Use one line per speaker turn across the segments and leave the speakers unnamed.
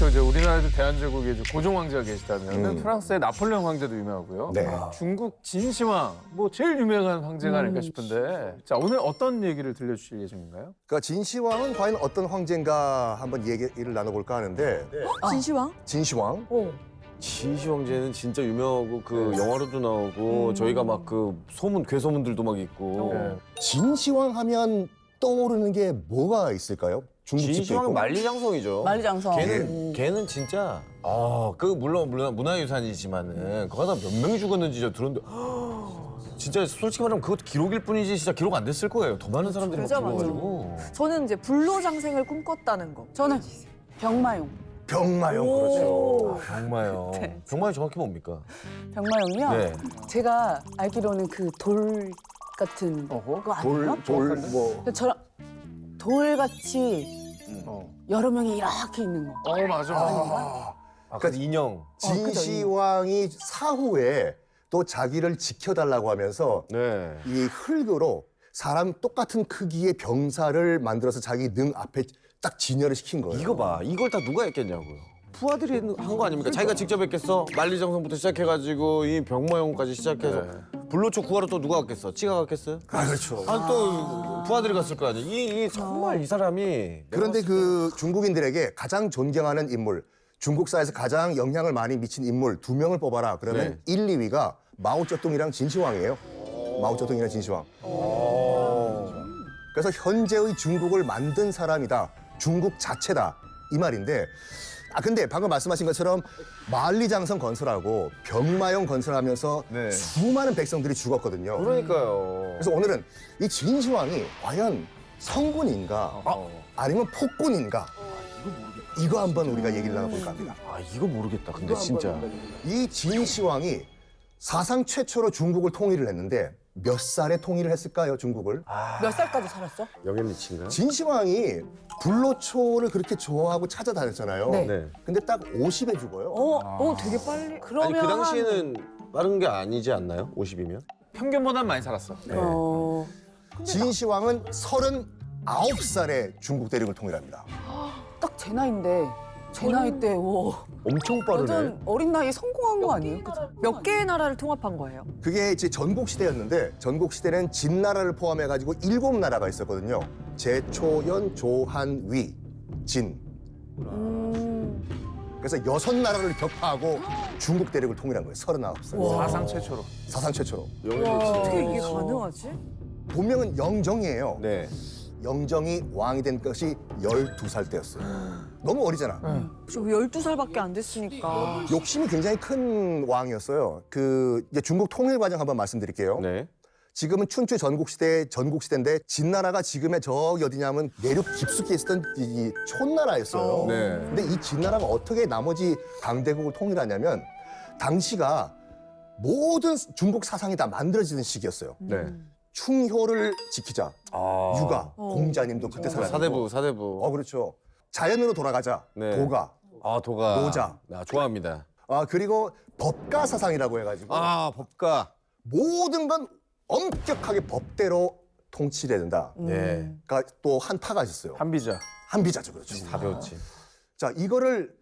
그렇죠. 이제 우리나라도 대한제국에 이제 고종 황제가 계시다면 프랑스의 나폴레옹 황제도 유명하고요.
네.
중국 진시황 뭐 제일 유명한 황제가 아닐까 싶은데 자 오늘 어떤 얘기를 들려주실 예정인가요?
그러니까 진시황은 과연 어떤 황제인가 한번 얘기를 나눠볼까 하는데
진시황?
진시황
진시 황제는 진짜 유명하고 그 영화로도 나오고 저희가 막 그 소문 괴소문들도 막 있고
네.
진시황 하면 떠오르는 게 뭐가 있을까요? 중국집도
진시 황은
있고.
만리장성이죠.
만리장성.
걔는 진짜 그 물론 문화유산이지만은 거기다 몇 명이 죽었는지 저 들었는데 진짜 솔직히 말하면 그것도 기록일 뿐이지 진짜 기록 안 됐을 거예요. 더 많은 사람들이 막
맞아, 맞아.
죽어가지고.
저는 이제 불로장생을 꿈꿨다는 거.
저는 병마용.
병마용 그렇죠.
병마요.
네.
병마요 정확히 뭡니까?
병마용이요?
네.
제가 알기로는 그 돌 같은 거 아니에요?
돌뭐
근데 저랑 돌같이 여러 명이 이렇게 있는 거.
맞아.
아까 인형.
진시황이 사후에 또 자기를 지켜달라고 하면서
네.
이 흙으로 사람 똑같은 크기의 병사를 만들어서 자기 능 앞에 딱 진열을 시킨 거예요.
이거 봐. 이걸 다 누가 했겠냐고요. 부하들이 한 거 아닙니까? 자기가 직접 했겠어? 만리장성부터 시작해가지고 이 병마용까지 시작해서 불로초 구하러 또 누가 갔겠어? 지가 갔겠어요?
아 그렇죠.
아니 또 부하들이 갔을 거 아니에요? 이 정말 이 사람이
그런데 그 중국인들에게 가장 존경하는 인물, 중국사에서 가장 영향을 많이 미친 인물 2명을 뽑아라. 그러면 1, 2위가 마오쩌둥이랑 진시황이에요. 마오쩌둥이랑 진시황. 그래서 현재의 중국을 만든 사람이다. 중국 자체다. 이 말인데 근데 방금 말씀하신 것처럼 만리장성 건설하고 병마용 건설하면서
네.
수많은 백성들이 죽었거든요.
그러니까요.
그래서 오늘은 이 진시황이 과연 성군인가 아니면 폭군인가 이거 한번 우리가 얘기를 나눠볼까 합니다.
이거 모르겠다. 근데 진짜
이 진시황이 사상 최초로 중국을 통일을 했는데 몇 살에 통일을 했을까요, 중국을?
몇 살까지 살았어?
영앤리치인가요?
진시황이 불로초를 그렇게 좋아하고 찾아다녔잖아요.
네.
근데 딱 50에 죽어요.
되게 빨리.
그러면
아니 그 당시에는 빠른 게 아니지 않나요? 50이면?
평균보단 많이 살았어.
진시황은 39살에 중국 대륙을 통일합니다.
딱 제 나이인데 제 나이 때 와,
엄청 빠르네.
완전 어린 나이에 성공한 거 아니에요? 그죠?
몇 개의 나라를 통합한 거예요?
그게 이제 전국 시대였는데 전국 시대는 진나라를 포함해 가지고 7나라가 있었거든요. 제초연 조한 위 진. 그래서 6나라를 격파하고 중국 대륙을 통일한 거예요. 39살.
사상 최초로.
사상 최초로.
어떻게 이게 가능하지?
본명은 영정이에요.
네.
영정이 왕이 된 것이 12살 때였어요. 너무 어리잖아.
저 12살밖에 안 됐으니까.
욕심이 굉장히 큰 왕이었어요. 그 이제 중국 통일 과정 한번 말씀드릴게요.
네.
지금은 춘추 전국시대인데 진나라가 지금의 저기 어디냐면 내륙 깊숙이 있었던 이 촌나라였어요.
네.
근데 이 진나라가 어떻게 나머지 강대국을 통일하냐면 당시가 모든 중국 사상이 다 만들어지는 시기였어요.
네.
충효를 지키자. 유가, 공자님도 그때 살았고.
사대부.
그렇죠. 자연으로 돌아가자.
네.
도가.
도가.
노자.
좋아합니다.
그리고 법가 사상이라고 해가지고
법가.
모든 건 엄격하게 법대로 통치해야 된다.
네.
그러니까 또 한 파가 있었어요.
한비자.
한비자죠, 그렇죠.
다 배웠지.
자, 이거를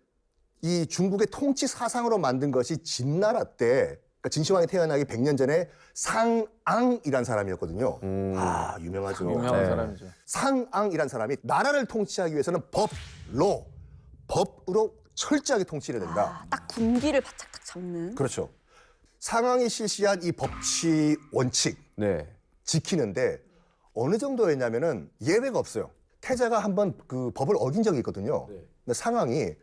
이 중국의 통치 사상으로 만든 것이 진나라 때, 그러니까 진시황이 태어나기 100년 전에 상앙이란 사람이었거든요. 유명하죠.
유명한
네.
사람이죠.
상앙이란 사람이 나라를 통치하기 위해서는 법으로 철저하게 통치해야 된다.
딱 군기를 바짝 딱 잡는.
그렇죠. 상황이 실시한 이 법치 원칙
네.
지키는데 어느 정도였냐면은 예외가 없어요. 태자가 한번 그 법을 어긴 적이 있거든요. 근데 상황이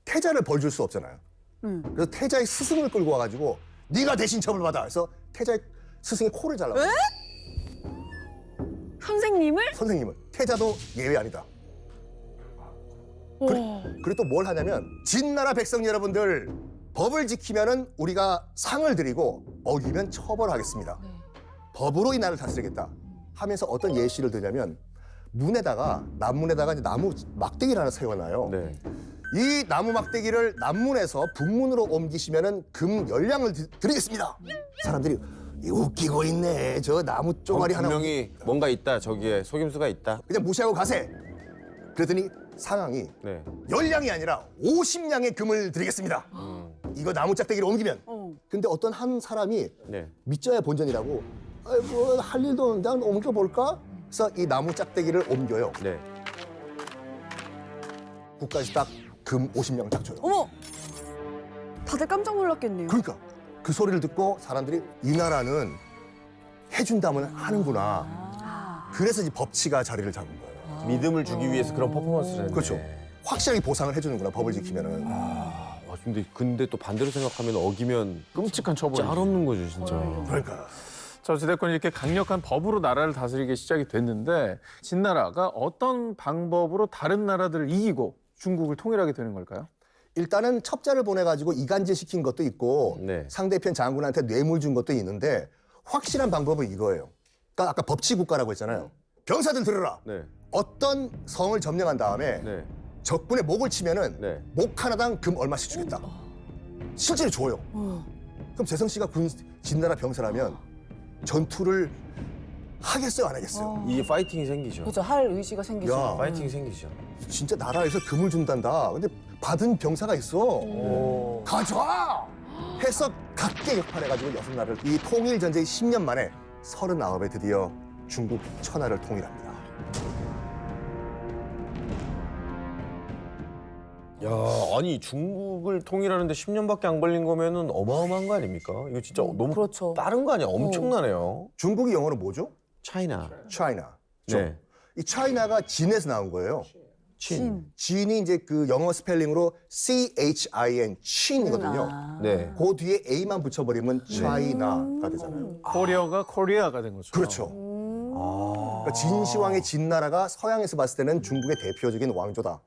태자를 벌 줄 수 없잖아요. 그래서 태자의 스승을 끌고 와가지고 네가 대신 처벌받아. 그래서 태자의 스승의 코를 잘라버려.
선생님을?
선생님을. 태자도 예외 아니다. 그리고 또 뭘 하냐면 진나라 백성 여러분들 법을 지키면은 우리가 상을 드리고 어기면 처벌하겠습니다. 법으로 이 나라를 다스리겠다 하면서 어떤 예시를 드냐면 문에다가 남문에다가 이제 나무 막대기를 하나 세워놔요.
네.
이 나무 막대기를 남문에서 북문으로 옮기시면은 금 열량을 드리겠습니다. 사람들이 웃기고 있네. 저 나무 쪼가리 하나
분명히 뭔가 있다. 저기에 속임수가 있다.
그냥 무시하고 가세. 그랬더니 상황이
네.
10량이 아니라 50량의 금을 드리겠습니다. 이거 나무 짝대기를 옮기면. 근데 어떤 한 사람이
네.
믿져야 본전이라고 뭐 할 일도 없는데 한번 옮겨볼까? 그래서 이 나무 짝대기를 옮겨요.
네.
국까지 딱 금 50량 딱 줘요.
어머! 다들 깜짝 놀랐겠네요.
그러니까 그 소리를 듣고 사람들이 이 나라는 해준다면 하는구나.
아.
그래서 이제 법치가 자리를 잡은 거예요.
믿음을 주기 위해서 그런 퍼포먼스를 했네.
그렇죠. 확실하게 보상을 해주는구나, 법을 지키면은.
와, 근데 또 반대로 생각하면 어기면
끔찍한 처벌.
짤 없는 거죠, 진짜.
그러니까.
자, 어찌됐건 이렇게 강력한 법으로 나라를 다스리기 시작이 됐는데 진나라가 어떤 방법으로 다른 나라들을 이기고 중국을 통일하게 되는 걸까요?
일단은 첩자를 보내가지고 이간질 시킨 것도 있고
네.
상대편 장군한테 뇌물 준 것도 있는데 확실한 방법은 이거예요. 그러니까 아까 법치국가라고 했잖아요. 병사들 들으라.
네.
어떤 성을 점령한 다음에
네.
적군의 목을 치면은
네.
목 하나당 금 얼마씩 주겠다. 실제로 줘요. 그럼 재성 씨가 진나라 병사라면 전투를 하겠어요, 안 하겠어요?
이게 파이팅이 생기죠.
그렇죠. 할 의지가 생기죠.
야.
파이팅이 생기죠.
진짜 나라에서 금을 준단다. 근데 받은 병사가 있어. 가져와! 해서 각계 역할해가지고 6나라를 이 통일전쟁 10년 만에 39에 드디어 중국 천하를 통일합니다.
야, 아니 중국을 통일하는데 10년밖에 안 걸린 거면은 어마어마한 거 아닙니까? 이거 진짜 너무
그렇죠.
빠른 거 아니야? 엄청나네요.
중국이 영어로 뭐죠?
차이나.
차이나.
네.
이 차이나가 진에서 나온 거예요.
친.
진이 이제 그 영어 스펠링으로 CHIN, 친이거든요.
아.
네.
그 뒤에 A만 붙여버리면 차이나가 되잖아요.
코리아가 코리아가 된 거죠.
그렇죠. 그러니까 진시황의 진나라가 서양에서 봤을 때는 중국의 대표적인 왕조다.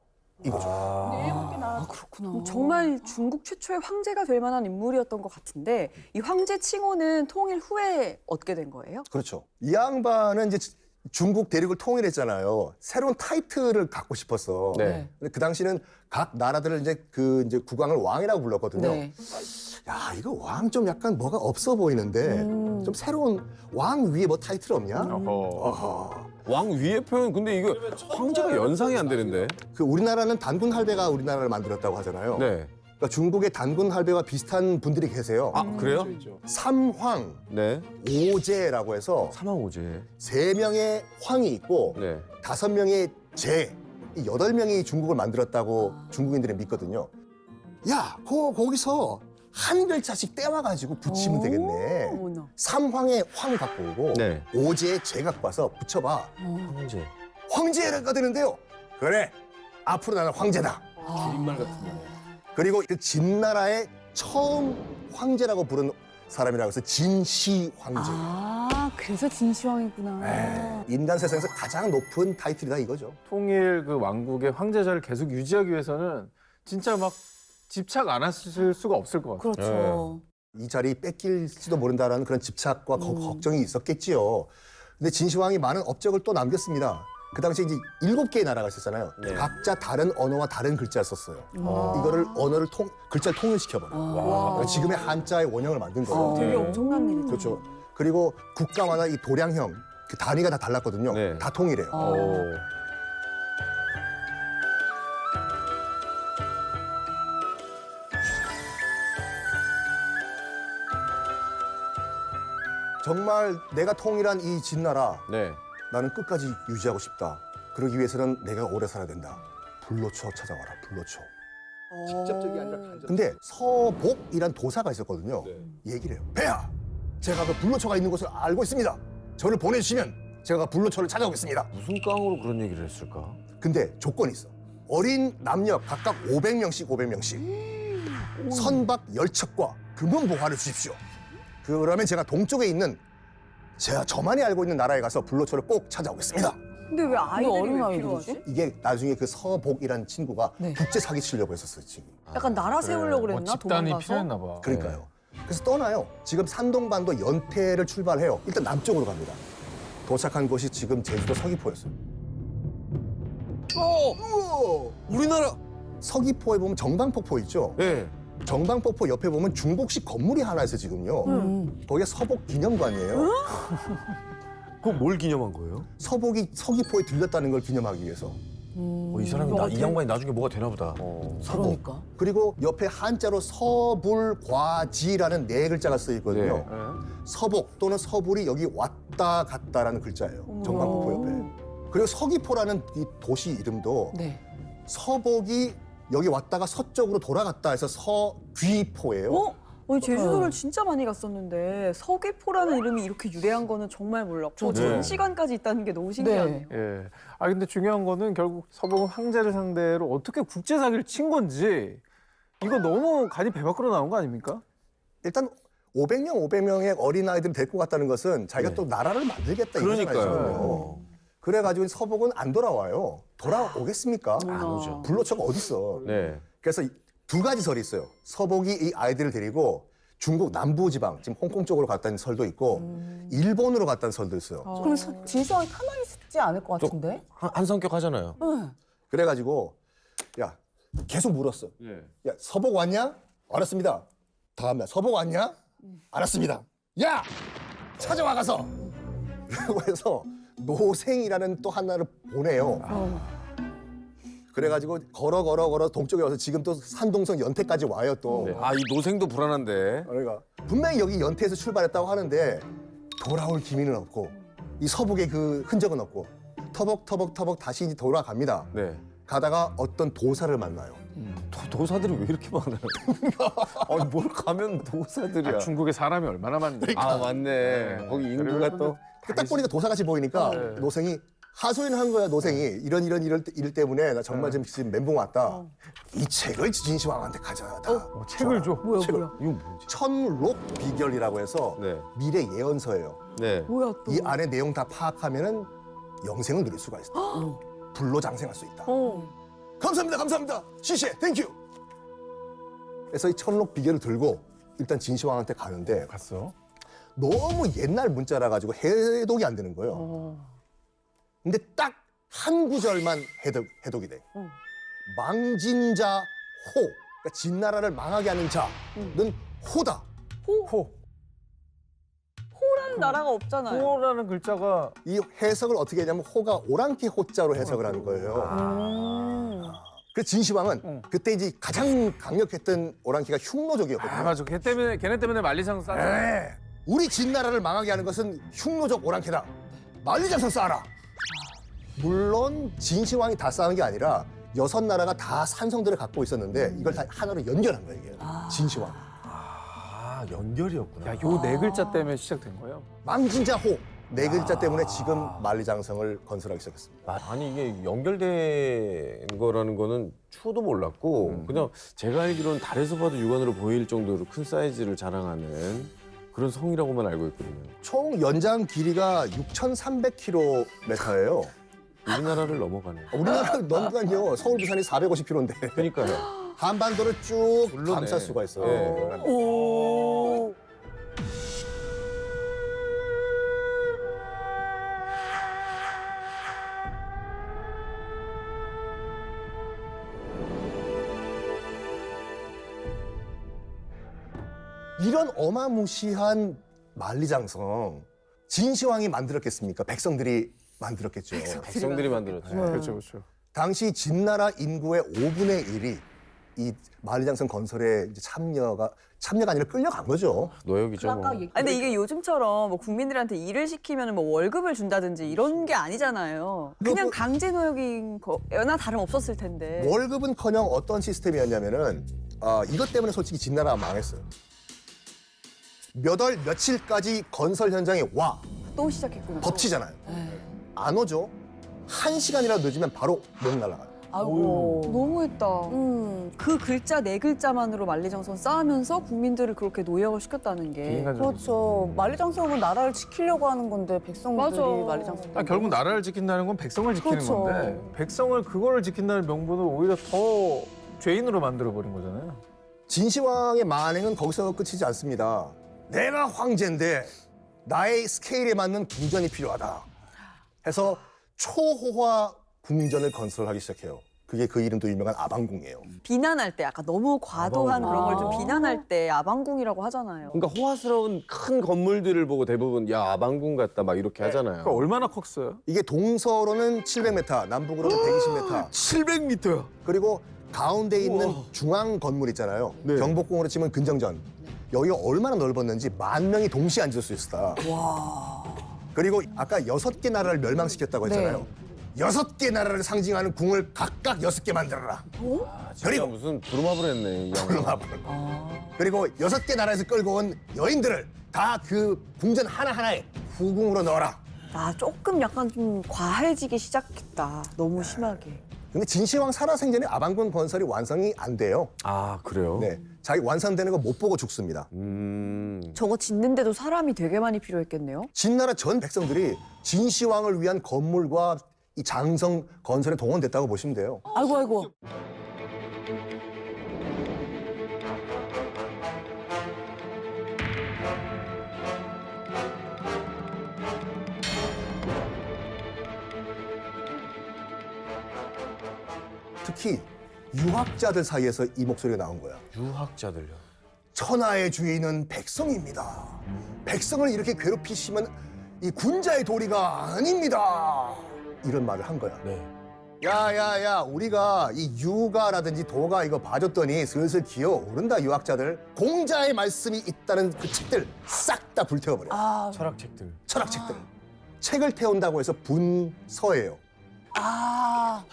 이거죠.
아, 그렇구나.
정말 중국 최초의 황제가 될 만한 인물이었던 것 같은데 이 황제 칭호는 통일 후에 얻게 된 거예요?
그렇죠. 이 양반은 이제 중국 대륙을 통일했잖아요. 새로운 타이틀을 갖고 싶었어.
네.
근데 그 당시는 각 나라들을 이제 국왕을 왕이라고 불렀거든요.
네.
야, 이거 왕 좀 약간 뭐가 없어 보이는데 좀 새로운 왕 위에 뭐 타이틀 없냐?
어허.
왕 위의 표현 근데 이거 황제가 연상이 안 되는데.
그 우리나라는 단군 할배가 우리나라를 만들었다고 하잖아요.
네.
그러니까 중국의 단군 할배와 비슷한 분들이 계세요.
아, 그래요?
삼황,
네.
오제라고 해서
사망오제.
3명의 황이 있고
네.
5명의 제, 이 8명이 중국을 만들었다고 중국인들이 믿거든요. 야, 거기서 한 글자씩 떼와가지고 붙이면 되겠네.
어머나.
삼황의 황 갖고 오고
네.
오제의 제 갖고 와서 붙여봐.
황제.
황제가 되는데요. 그래, 앞으로 나는 황제다.
빈말 같은데.
그리고 그 진나라의 처음 황제라고 부른 사람이라고 해서 진시 황제.
아, 그래서 진시황이구나.
인간 세상에서 가장 높은 타이틀이다 이거죠.
통일 그 왕국의 황제자를 계속 유지하기 위해서는 진짜 막 집착 안 하실 수가 없을 것 같아요.
그렇죠.
이 자리 뺏길지도 모른다라는 그런 집착과 걱정이 있었겠지요. 근데 진시황이 많은 업적을 또 남겼습니다. 그 당시에 이제 7개의 나라가 있었잖아요.
네.
각자 다른 언어와 다른 글자를 썼어요. 이거를 언어를 글자를 통일시켜버려요. 그러니까 지금의 한자의 원형을 만든 거예요.
되게 엄청난 일이죠.
그렇죠. 그리고 국가마다 이 도량형, 그 단위가 다 달랐거든요.
네.
다 통일해요.
오.
정말 내가 통일한 이 진나라,
네.
나는 끝까지 유지하고 싶다. 그러기 위해서는 내가 오래 살아야 된다. 불로초 찾아와라, 불로초. 직접적이 아니라 간접. 근데 서복이란 도사가 있었거든요. 얘기를 해요. 배야, 제가 그 불로초가 있는 곳을 알고 있습니다. 저를 보내주시면 제가 그 불로초를 찾아오겠습니다.
무슨 깡으로 그런 얘기를 했을까?
근데 조건이 있어. 어린 남녀 각각 500명씩 선박 10척과 금은 보화를 주십시오. 그러면 제가 동쪽에 있는 제가 저만이 알고 있는 나라에 가서 불로초를 꼭 찾아오겠습니다.
근데 왜 아이들이
어린
왜
아이들이지?
필요하지?
이게 나중에 그 서복이라는 친구가
네.
국제 사기 치려고 했었어요, 지금.
약간 나라 세우려고
뭐
그랬나?
집단이
도망가서?
필요했나 봐.
그러니까요. 그래서 떠나요. 지금 산동반도 연태를 출발해요. 일단 남쪽으로 갑니다. 도착한 곳이 지금 제주도 서귀포였어요.
우리나라.
서귀포에 보면 정방폭포 있죠?
네.
정방폭포 옆에 보면 중국식 건물이 하나 있어요, 지금요. 거기가 서복 기념관이에요.
그럼 뭘 기념한 거예요?
서복이 서귀포에 들렸다는 걸 기념하기 위해서.
이 사람이 이 양반이 나중에 뭐가 되나 보다.
그러니까.
그리고 옆에 한자로 서불과지라는 네 글자가 쓰여 있거든요.
네.
서복 또는 서불이 여기 왔다 갔다라는 글자예요. 정방폭포 옆에. 그리고 서귀포라는 이 도시 이름도
네.
서복이 여기 왔다가 서쪽으로 돌아갔다 해서 서귀포예요.
어? 아니, 제주도를 진짜 많이 갔었는데 서귀포라는 이름이 이렇게 유래한 거는 정말 몰랐고
네.
전시관까지 있다는 게 너무 신기하네요.
예. 아 근데 중요한 거는 결국 서복은 황제를 상대로 어떻게 국제 사기를 친 건지 이거 너무 간이 배 밖으로 나온 거 아닙니까?
일단 500명의 어린아이들을 데리고 갔다는 것은 자기가
네.
또 나라를 만들겠다
그러니까요.
이런 말이죠. 그래가지고 서복은 안 돌아와요. 돌아오겠습니까?
안 오죠.
불로초가 어딨어.
네.
그래서 두 가지 설이 있어요. 서복이 이 아이들을 데리고 중국 남부지방, 지금 홍콩 쪽으로 갔다는 설도 있고 일본으로 갔다는 설도 있어요.
그럼 진시황이 가만히 있지 않을 것 같은데?
한 성격 하잖아요.
그래가지고 야 계속 물었어. 야 서복 왔냐? 알았습니다. 다음날 서복 왔냐? 알았습니다. 야 찾아와 가서. 그러고 해서 노생이라는 또 하나를 보내요. 그래가지고 걸어 동쪽에 와서 지금 또 산동성 연태까지 와요 또.
이 노생도 불안한데.
그러니까 분명히 여기 연태에서 출발했다고 하는데 돌아올 기미는 없고 이 서북의 그 흔적은 없고 터벅 다시 이제 돌아갑니다.
네.
가다가 어떤 도사를 만나요.
도사들이 왜 이렇게 많아요? 아니 뭘 가면 도사들이야.
아, 중국에 사람이 얼마나 많네.
아 맞네. 거기 인구가 또.
딱 보니까 도사같이 보이니까 노생이 하소연을 한 거야. 노생이 이런 일 때문에 나 정말 지금 멘붕 왔다. 이 책을 진시황한테 가져다.
책을 줘.
뭐야.
이거 뭐지?
천록 비결이라고 해서
네.
미래 예언서예요.
네.
뭐야 또?
이 안에 내용 다 파악하면은 영생을 누릴 수가 있다. 불로장생할 수 있다. 감사합니다. 시시해, 땡큐. 그래서 이 천록 비결을 들고 일단 진시황한테 가는데
갔어.
너무 옛날 문자라 가지고 해독이 안 되는 거예요. 근데 딱 한 구절만 해독이 돼. 망진자 호, 그러니까 진나라를 망하게 하는 자는 호다.
호.
호라는 나라가 없잖아요.
호라는 글자가
이 해석을 어떻게 했냐면 호가 오랑캐 호자로 해석을 하는 거예요. 그 진시황은 그때 이제 가장 강력했던 오랑캐가 흉노족이었거든요.
아 맞아. 걔네 때문에 만리장 쌓았.
네. 우리 진나라를 망하게 하는 것은 흉노족 오랑캐다. 만리장성 쌓아라. 물론 진시황이 다 쌓은 게 아니라 6나라가 다 산성들을 갖고 있었는데 이걸 다 하나로 연결한 거예요. 이게. 진시황.
연결이었구나.
야, 요 네 글자 때문에 시작된 거예요.
망진자호. 네 글자 때문에 지금 만리장성을 건설하기 시작했습니다.
아니 이게 연결된 거라는 거는 추호도 몰랐고 그냥 제가 알기로는 달에서 봐도 육안으로 보일 정도로 큰 사이즈를 자랑하는 그런 성이라고만 알고 있거든요.
총 연장 길이가 6,300km예요.
우리나라를 넘어가네요.
우리나라 넘간요. 서울 부산이 450km인데
그러니까요.
한반도를 쭉
물론에.
감쌀 수가 있어요.
네.
오.
이런 어마무시한 만리장성 진시황이 만들었겠습니까? 백성들이 만들었겠죠.
백성들이 만들었죠.
그렇죠, 그렇죠. 당시
당시 진나라 인구의 5분의 1이 이 만리장성 건설에 이제 참여가 아니라 끌려간 거죠.
노역이죠. 뭐.
아니, 근데 이게 요즘처럼 뭐 국민들한테 일을 시키면 뭐 월급을 준다든지 이런 게 아니잖아요. 그냥 강제 노역인 거나 다름없었을 텐데.
월급은커녕 어떤 시스템이었냐면은 이것 때문에 솔직히 진나라가 망했어요. 몇 월 며칠까지 건설 현장에 와.
또 시작했구나.
법치잖아요. 안 오죠. 1시간이라도 늦으면 바로 목 날아가요.
아이고.
너무했다.
음.
그 글자 네 글자만으로 만리장성 쌓으면서 국민들을 그렇게 노역을 시켰다는 게.
비인간적이죠.
그렇죠. 만리장성은 나라를 지키려고 하는 건데 백성들이
맞아.
만리장성.
아, 결국 나라를 지킨다는 건 백성을 지키는
그렇죠.
건데 백성을 그거를 지킨다는 명분을 오히려 더 죄인으로 만들어 버린 거잖아요.
진시황의 만행은 거기서 끝이지 않습니다. 내가 황제인데 나의 스케일에 맞는 궁전이 필요하다 해서 초호화 궁전을 건설하기 시작해요. 그게 그 이름도 유명한 아방궁이에요.
비난할 때 약간 너무 과도한 그런 걸 좀 비난할 때 아방궁이라고 하잖아요.
그러니까 호화스러운 큰 건물들을 보고 대부분 야 아방궁 같다 막 이렇게 하잖아요.
그러니까 얼마나 컸어요?
이게 동서로는 700m, 남북으로는 120m.
700m요.
그리고 가운데 있는 중앙 건물 있잖아요.
네.
경복궁으로 치면 근정전. 여기가 얼마나 넓었는지 10,000명이 동시에 앉을 수 있었다. 그리고 아까 6개 나라를 멸망시켰다고 했잖아요. 6개 나라를 상징하는 궁을 각각 6개 만들어라.
진짜
그리고
무슨 부루마블 했네. 이 양반.
그리고 6개 나라에서 끌고 온 여인들을 다 그 궁전 하나하나에 후궁으로 넣어라.
아, 조금 약간 좀 과해지기 시작했다. 너무 심하게.
근데 진시황 살아생전에 아방궁 건설이 완성이 안 돼요.
아 그래요?
네, 자기 완성되는 거 못 보고 죽습니다.
저거 짓는데도 사람이 되게 많이 필요했겠네요.
진나라 전 백성들이 진시황을 위한 건물과 이 장성 건설에 동원됐다고 보시면 돼요.
아이고 아이고.
특히 유학자들 사이에서 이 목소리가 나온 거야.
유학자들요.
천하의 주인은 백성입니다. 백성을 이렇게 괴롭히시면 이 군자의 도리가 아닙니다. 이런 말을 한 거야.
네.
야야야, 우리가 이 유가라든지 도가 이거 봐줬더니 슬슬 기어오른다. 유학자들 공자의 말씀이 있다는 그 책들 싹 다 불태워버려.
아,
철학책들.
철학책들. 책을 태운다고 해서 분서예요.
아,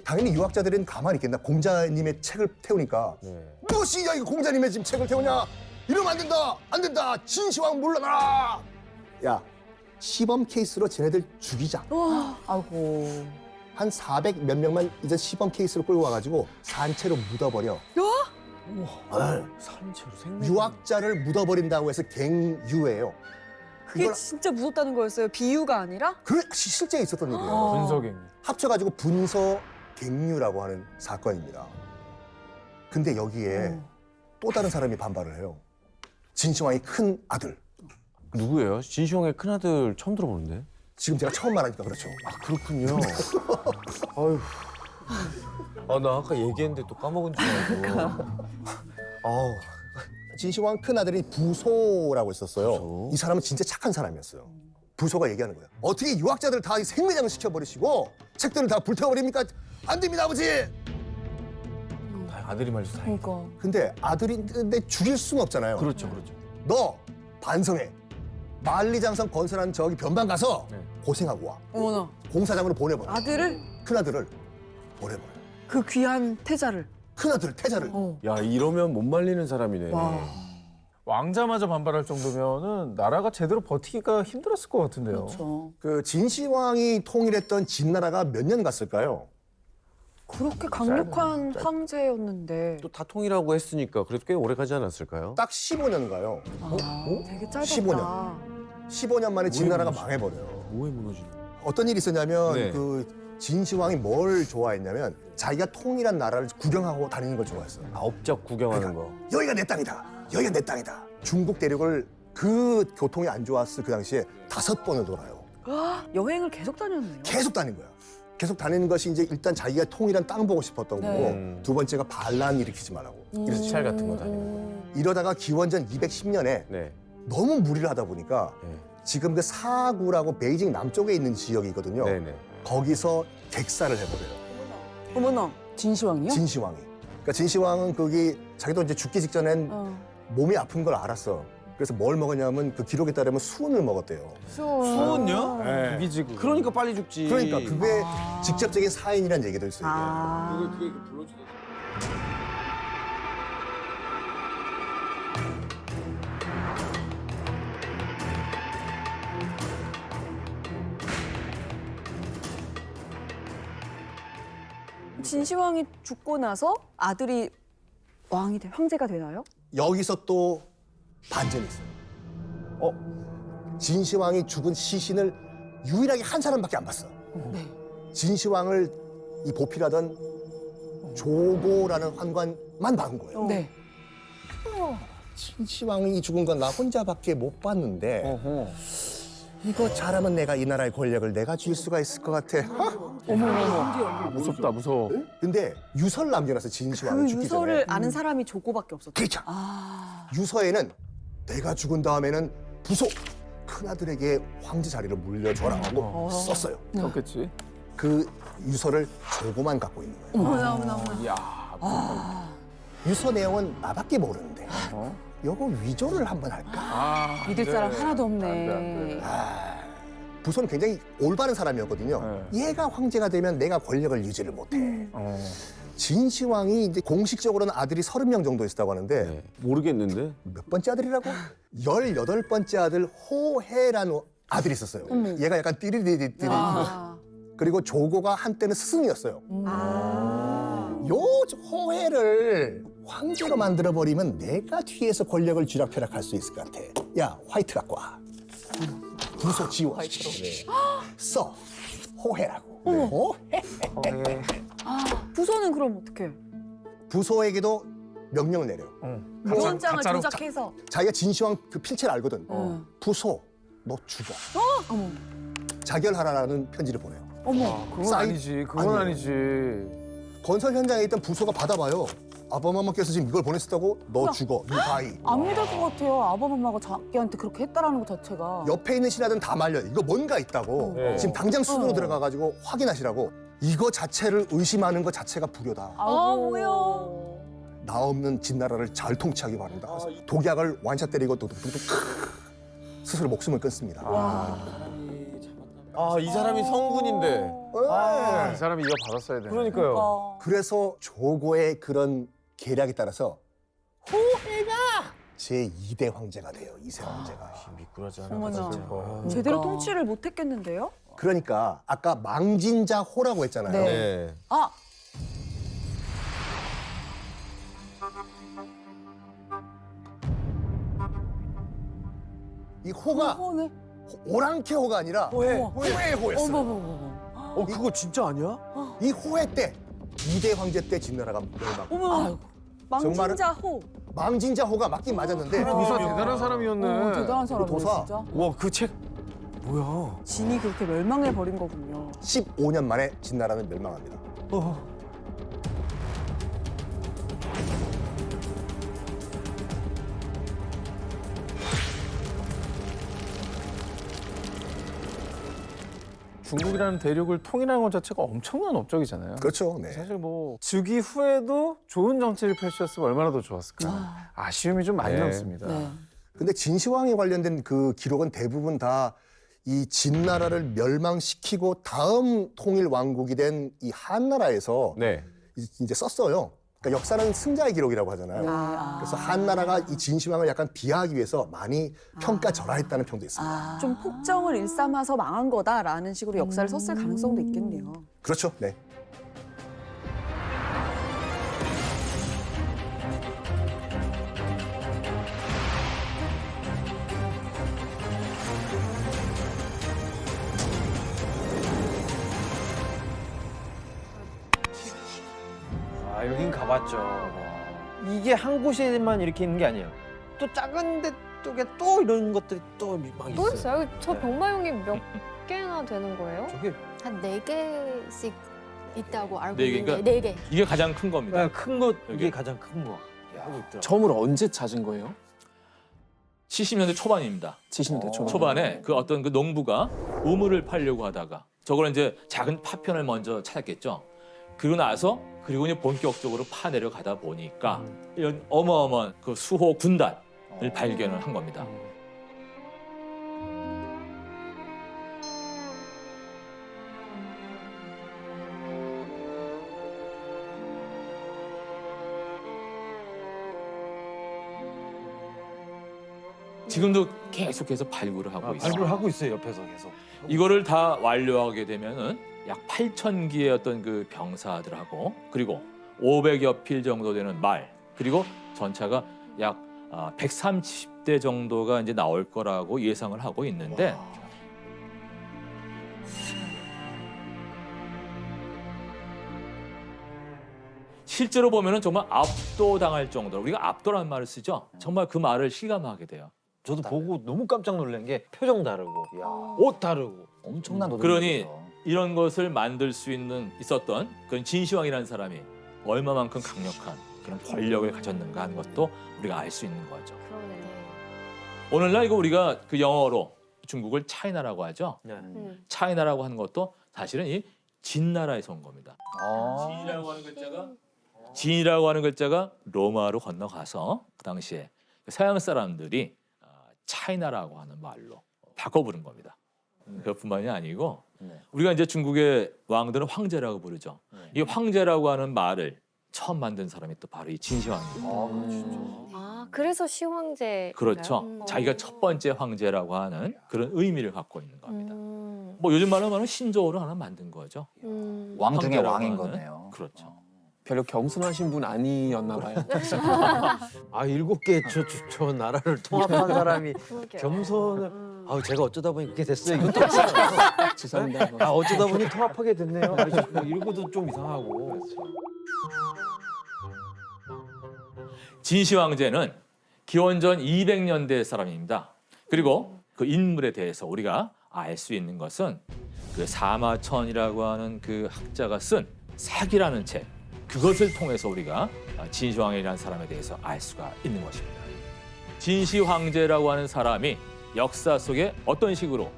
당연히 유학자들은 가만히 있겠나. 공자님의 책을 태우니까
네.
무엇이야 이거 공자님의 지금 책을 태우냐. 이러면 안 된다. 안 된다. 진시황 물러나라. 야, 시범 케이스로 쟤네들 죽이자.
아이고.
한 400 몇 명만 이제 시범 케이스로 끌고 와가지고 산채로 묻어버려.
산채로 생명.
유학자를 묻어버린다고 해서 갱유예요.
그게
이걸
진짜 무섭다는 거였어요. 비유가 아니라?
그 실제 있었던 일이에요.
분석행.
합쳐가지고 분서 갱유라고 하는 사건입니다. 근데 여기에 또 다른 사람이 반발을 해요. 진시황의 큰 아들.
누구예요? 진시황의 큰아들 처음 들어보는데.
지금 제가 처음 말하니까 그렇죠.
아 그렇군요. 아유. 아 나 아까 얘기했는데 또 까먹은 줄 알고. 아우.
진시황 큰 아들이 부소라고 있었어요.
부소?
이 사람은 진짜 착한 사람이었어요. 부소가 얘기하는 거야. 어떻게 유학자들 다 생매장을 시켜버리시고 책들을 다 불태워버립니까? 안 됩니다, 아버지.
아들이 말해서 다행이다.
그러니까.
근데 아들인데 죽일 수는 없잖아요.
그렇죠, 그렇죠.
너 반성해. 만리장성 건설한 저기 변방 가서
네.
고생하고 와.
어머나.
공사장으로 보내버려.
아들을?
큰 아들을 보내버려.
그 귀한 태자를.
큰 아들 태자를.
야 이러면 못 말리는 사람이네.
와.
왕자마저 반발할 정도면은 나라가 제대로 버티기가 힘들었을 것 같은데요.
그렇죠.
그 진시황이 통일했던 진나라가 몇 년 갔을까요?
그렇게 강력한 황제였는데.
또 다 통일하고 했으니까 그래도 꽤 오래 가지 않았을까요?
딱 15년 가요.
되게 짧았다.
15년. 15년 만에 진나라가 망해버려요.
뭐에 무너지는?
어떤 일이 있었냐면
네.
그 진시황이 뭘 좋아했냐면 자기가 통일한 나라를 구경하고 다니는 걸 좋아했어요.
아, 업적 구경하는 거.
여기가 내 땅이다. 여기가 내 땅이다. 중국 대륙을 그 교통이 안 좋았을 그 당시에 5번을 돌아요.
여행을 계속 다녔네요.
계속 다닌 거야. 계속 다니는 것이 이제 일단 자기가 통일한 땅 보고 싶었던
네.
거고 두 번째가 반란 일으키지 말라고. 그래서
시찰 같은 거 다니는 거.
이러다가 기원전 210년에
네.
너무 무리를 하다 보니까
네.
지금 그 사구라고 베이징 남쪽에 있는 지역이거든요.
네네.
거기서 객사를 해버려요.
어머나.
진시황이요?
진시황이. 그러니까 진시황은 거기 자기도 이제 죽기 직전엔 몸이 아픈 걸 알았어. 그래서 뭘 먹었냐면 그 기록에 따르면 수은을 먹었대요.
수은요?
네.
비지구.
그러니까 빨리 죽지.
그러니까 그게 직접적인 사인이라는 얘기도 있어요. 이게.
그게 불러주네.
진시황이 죽고 나서 아들이 왕이 황제가 되나요?
여기서 또 반전이 있어요. 진시황이 죽은 시신을 유일하게 한 사람밖에 안 봤어.
네.
진시황을 이 보필하던 조고라는 환관만 본 거예요.
네.
진시황이 죽은 건 나 혼자밖에 못 봤는데
어허.
이거 잘하면 내가 이 나라의 권력을 내가 쥘 수가 있을 것 같아.
무섭다, 무서워.
근데 유서를 남겨놨어 진시황이
그
죽기
유서를
전에.
아는 사람이 조고밖에 없었죠.
그렇죠.
아.
유서에는 내가 죽은 다음에는 부소 큰아들에게 황제 자리를 물려줘라고 썼어요.
그렇겠지.
그 유서를 조고만 갖고 있는 거예요.
어머나.
이야.
유서 내용은 나밖에 모르는데
어?
요거 위조를 한번 할까?
아,
믿을 사람 하나도 없네.
안 돼, 안 돼.
부소는 굉장히 올바른 사람이었거든요. 얘가 황제가 되면 내가 권력을 유지를 못해.
어.
진시황이 이제 공식적으로는 아들이 30명 정도 있었다고 하는데
네. 모르겠는데.
몇 번째 아들이라고? 18번째 아들 호해라는 아들이 있었어요. 얘가 약간 띠리리리띠리. 그리고 조고가 한때는 스승이었어요. 요 호해를 황제로 만들어버리면 내가 뒤에서 권력을 쥐락펴락할 수 있을 것 같아. 야, 화이트 갖고 와. 부소 지워. 써. 호해라고. 호해.
부서는 그럼 어떻게?
부소에게도 명령을 내려요.
유언장을
가짜로
조작해서.
자기가 진시황 그 필체를 알거든. 부소, 너 죽어. 자결하라는 편지를 보내요.
그건
사인-
아니지. 그건
아니에요.
아니지.
건설 현장에 있던 부소가 받아봐요. 아바마마께서 지금 이걸 보냈었다고? 너 죽어. 너 다이.
안 믿을 것 같아요. 아버마마가 자기한테 그렇게 했다라는 것 자체가.
옆에 있는 신하들은 다 말려. 이거 뭔가 있다고.
네.
지금 당장 수도로 들어가가지고 확인하시라고. 이거 자체를 의심하는 것 자체가 불효다.
뭐야.
나 없는 진나라를 잘 통치하기 바란다. 독약을 완샷 때리고 뚝뚝뚝 스스로 목숨을 끊습니다.
아, 이 사람이 성군인데.
이 사람이 이거 받았어야 돼.
그러니까요.
그래서 조고의 그런 계략에 따라서 호해가 제2대 황제가 돼요. 2세 황제가.
미꾸라지 하나
어머나.
진짜.
제대로 통치를 못했겠는데요?
그러니까 아까 망진자 호라고 했잖아요.
네.
네.
아,
이 호가
호네.
오랑캐 호가 아니라 호의 호였어요.
어머머머.
그거 진짜 아니야?
이 호해 때 2대 황제 때 진나라가 멸망.
어머. 망진자 호.
망진자 호가 맞긴 맞았는데
의사 대단한 사람이었네.
대단한 사람이네
도사.
진짜.
와, 그 책 뭐야?
진이 그렇게 멸망해 버린 거군요.
15년 만에 진나라는 멸망합니다.
중국이라는 대륙을 통일하는 것 자체가 엄청난 업적이잖아요.
그렇죠. 네.
사실 뭐 즉위 후에도 좋은 정치를 펼쳤으면 얼마나 더 좋았을까. 아쉬움이 좀 많이
네.
남습니다.
네.
근데 진시황에 관련된 그 기록은 대부분 다 이 진나라를 멸망시키고 다음 통일 왕국이 된 이 한나라에서
네.
이제 썼어요. 그러니까 역사는 승자의 기록이라고 하잖아요. 그래서 한나라가 이 진시황을 약간 비하하기 위해서 많이 평가절하했다는 평도 있습니다.
좀 폭정을 일삼아서 망한 거다라는 식으로 역사를 썼을 가능성도 있겠네요.
그렇죠. 네.
아, 여긴 가봤죠. 이게 한 곳에만 이렇게 있는 게 아니에요. 또 작은 데 쪽에 또 이런 것들이 또 막 있어요.
또 있어요? 저 병마용이 몇 개나 되는 거예요?
저게
한 4개씩 있다고 알고
네 개,
있는데 4개.
이게 가장 큰 겁니다.
큰 거, 이게
여기.
가장 큰 거. 하고 있더라고요.
처음으로 언제 찾은 거예요?
70년대 초반입니다.
70년대 초반.
초반에 그 어떤 그 농부가 우물을 파려고 하다가 저걸 이제 작은 파편을 먼저 찾았겠죠. 그리고 나서 그리고 이제 본격적으로 파내려 가다 보니까 이런 어마어마한 그 수호 군단을 발견을 한 겁니다. 지금도 계속해서 발굴을 하고 있어요.
발굴하고 있어요, 옆에서 계속.
이거를 다 완료하게 되면은 약 8,000기의 어떤 그 병사들하고 그리고 500여 필 정도 되는 말 그리고 전차가 약 130대 정도가 이제 나올 거라고 예상을 하고 있는데 실제로 보면은 정말 압도당할 정도로 우리가 압도라는 말을 쓰죠. 정말 그 말을 실감하게 돼요.
저도 보고 너무 깜짝 놀란 게 표정 다르고, 옷 다르고.
엄청난 노동.
그러니 이런 것을 만들 수 있었던 그런 진시황이라는 사람이 얼마만큼 강력한 그런 권력을 가졌는가 하는 것도 우리가 알 수 있는 거죠.
그러네.
오늘날 이거 우리가 그 영어로 중국을 차이나라고 하죠.
네.
차이나라고 하는 것도 사실은 이 진나라에서 온 겁니다.
아.
진이라고 하는 글자가 로마로 건너가서 그 당시에 서양 사람들이 차이나라고 하는 말로 바꿔 부른 겁니다. 그것뿐만이 아니고 우리가 이제 중국의 왕들은 황제라고 부르죠. 이 황제라고 하는 말을 처음 만든 사람이 또 바로 이 진시황입니다.
아, 그래서 시황제.
그렇죠. 자기가 첫 번째 황제라고 하는 그런 의미를 갖고 있는 겁니다.
음.
뭐 요즘 말로 말하면 신조어를 하나 만든 거죠.
왕 중에
황제라고
왕인
하는.
거네요.
그렇죠.
별로 겸손하신 분 아니었나 봐요.
아 7개 저 나라를 통합한 사람이
그러게요.
겸손을. 아 제가 어쩌다 보니 그렇게 됐어요. 이것도 없어요.
죄송합니다.
아 어쩌다 보니 통합하게 됐네요. 뭐 이런 것도 좀 이상하고.
진시 황제는 기원전 200년대 사람입니다. 그리고 그 인물에 대해서 우리가 알 수 있는 것은 그 사마천이라고 하는 그 학자가 쓴 색이라는 책, 그것을 통해서 우리가 진시 황제라는 사람에 대해서 알 수가 있는 것입니다. 진시 황제라고 하는 사람이 역사 속에 어떤 식으로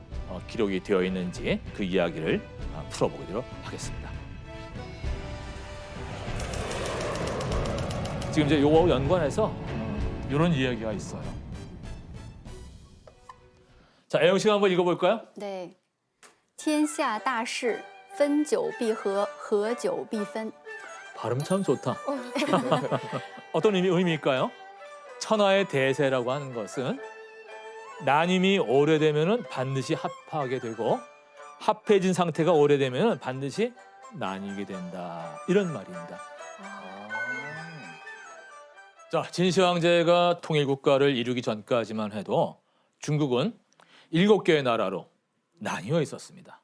기록이 되어 있는지 그 이야기를 풀어보도록 하겠습니다. 지금 이제 요거하고 연관해서 이런 이야기가 있어요. 자, 애영 씨가 한번 읽어볼까요?
네. 天下大事，分久必合，合久必分。
발음 참 좋다. 어떤 의미일까요? 천하의 대세라고 하는 것은 나님이 오래되면은 반드시 합하게 되고 합해진 상태가 오래되면은 반드시 나뉘게 된다. 이런 말입니다. 자, 진시 황제가 통일 국가를 이루기 전까지만 해도 중국은 7개의 나라로 나뉘어 있었습니다.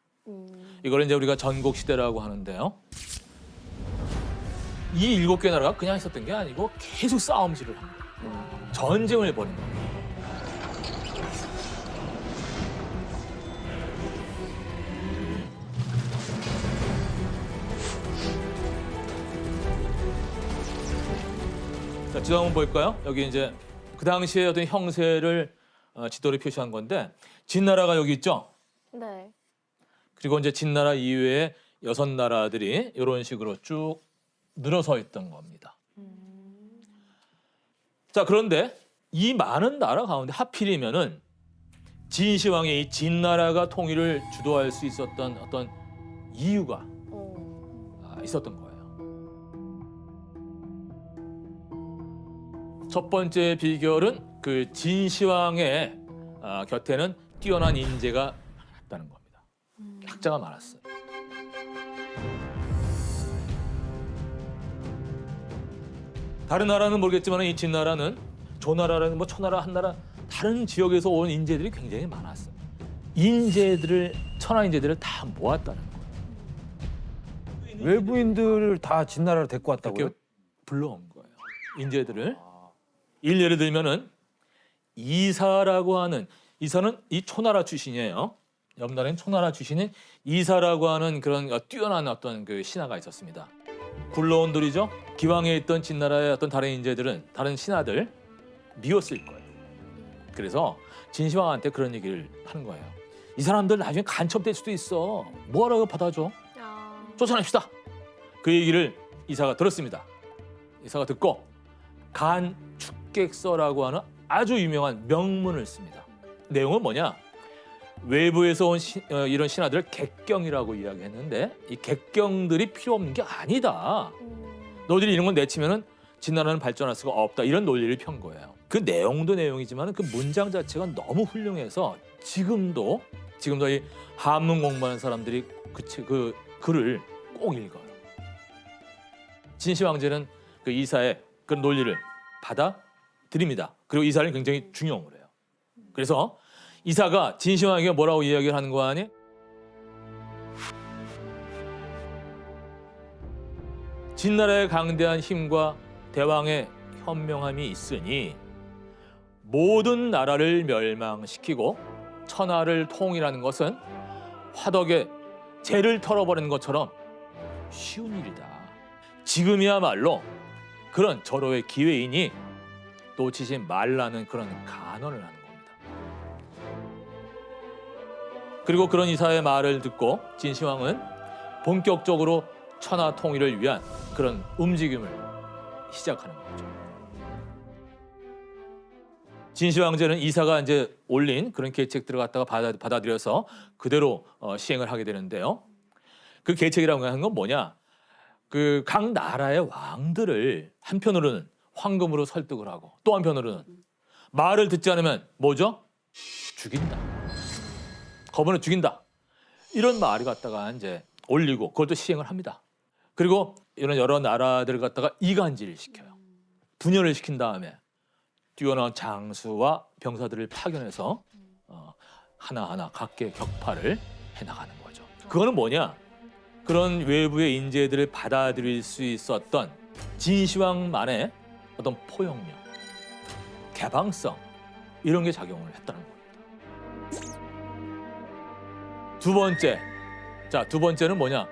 이걸 이제 우리가 전국 시대라고 하는데요. 이 7개 나라가 그냥 있었던 게 아니고 계속 싸움질을 합니다. 전쟁을 벌인 겁니다. 자, 지도 한번 볼까요? 여기 이제 그 당시의 어떤 형세를 지도를 표시한 건데 진나라가 여기 있죠?
네.
그리고 이제 진나라 이외에 6나라들이 이런 식으로 쭉 늘어서 있던 겁니다. 자, 그런데 이 많은 나라 가운데 하필이면은 진시황의 이 진나라가 통일을 주도할 수 있었던 어떤 이유가 있었던 거예요. 첫 번째 비결은 그 진시황의 곁에는 뛰어난 인재가 많았다는 겁니다. 학자가 많았어요. 다른 나라는 모르겠지만 이 진나라는 조나라라는 뭐 초나라, 한나라 다른 지역에서 온 인재들이 굉장히 많았어요. 천하 인재들을 다 모았다는 거예요.
외부인들을 다 진나라로 데리고 왔다고요?
그렇게 불러온 거예요. 인재들을. 예를 들면은 이사라고 하는, 이사는 이 초나라 출신이에요. 옆나라는 초나라 출신인 이사라고 하는 그런 뛰어난 어떤 그 신하가 있었습니다. 굴러온들이죠. 기왕에 있던 진나라의 어떤 다른 인재들은, 다른 신하들 미웠을 거예요. 그래서 진시황한테 그런 얘기를 하는 거예요. 이 사람들 나중에 간첩될 수도 있어. 뭐하라고 받아줘? 쫓아냅시다. 그 얘기를 이사가 들었습니다. 이사가 듣고 간축객서라고 하는 아주 유명한 명문을 씁니다. 내용은 뭐냐? 외부에서 온 이런 신하들을 객경이라고 이야기했는데 이 객경들이 필요 없는 게 아니다. 너희들이 이런 건 내치면은 진나라는 발전할 수가 없다. 이런 논리를 편 거예요. 그 내용도 내용이지만 그 문장 자체가 너무 훌륭해서 지금도 이 한문 공부하는 사람들이 그 글을 꼭 읽어요. 진시 황제는 그 이사의 그 논리를 받아들입니다. 그리고 이사를 굉장히 중용을 해요. 그래서 이사가 진시황에게 뭐라고 이야기를 하는 거 아니? 진나라의 강대한 힘과 대왕의 현명함이 있으니 모든 나라를 멸망시키고 천하를 통일하는 것은 화덕의 죄를 털어버리는 것처럼 쉬운 일이다. 지금이야말로 그런 절호의 기회이니 놓치지 말라는 그런 간언을 하는 겁니다. 그리고 그런 이사의 말을 듣고 진시황은 본격적으로 천하 통일을 위한 그런 움직임을 시작하는 거죠. 진시황제는 이사가 이제 올린 그런 계책들을 갖다가 받아들여서 그대로 시행을 하게 되는데요. 그 계책이라고 하는 건 뭐냐? 그 각 나라의 왕들을 한편으로는 황금으로 설득을 하고 또 한편으로는 말을 듣지 않으면 뭐죠? 죽인다. 거부는 죽인다. 이런 말을 갖다가 이제 올리고 그것도 시행을 합니다. 그리고 이런 여러 나라들을 갖다가 이간질을 시켜요. 분열을 시킨 다음에 뛰어난 장수와 병사들을 파견해서 하나하나 각계 격파를 해나가는 거죠. 그거는 뭐냐? 그런 외부의 인재들을 받아들일 수 있었던 진시황만의 어떤 포용력, 개방성 이런 게 작용을 했다는 겁니다. 두 번째는 뭐냐?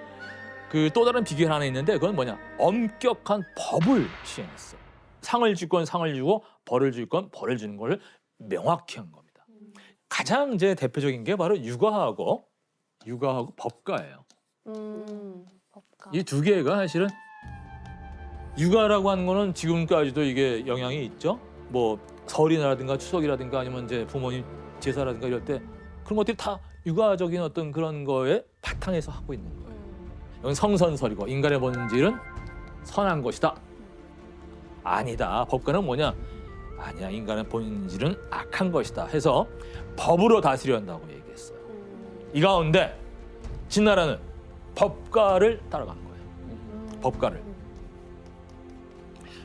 그 또 다른 비결 하나 있는데 그건 뭐냐? 엄격한 법을 시행했어요. 상을 줄 건 상을 주고 벌을 줄 건 벌을 주는 걸 명확히 한 겁니다. 가장 이제 대표적인 게 바로 육아하고 법가예요.
법가.
이 두 개가 사실은 육아라고 하는 거는 지금까지도 이게 영향이 있죠. 뭐 설이라든가 추석이라든가 아니면 이제 부모님 제사라든가 이럴 때 그런 것들이 다 육아적인 어떤 그런 거에 바탕에서 하고 있는 거예요. 이건 성선설이고 인간의 본질은 선한 것이다. 아니다. 법가는 뭐냐? 아니야. 인간의 본질은 악한 것이다. 해서 법으로 다스려야 한다고 얘기했어요. 이 가운데 진나라는 법가를 따라간 거예요. 법가를.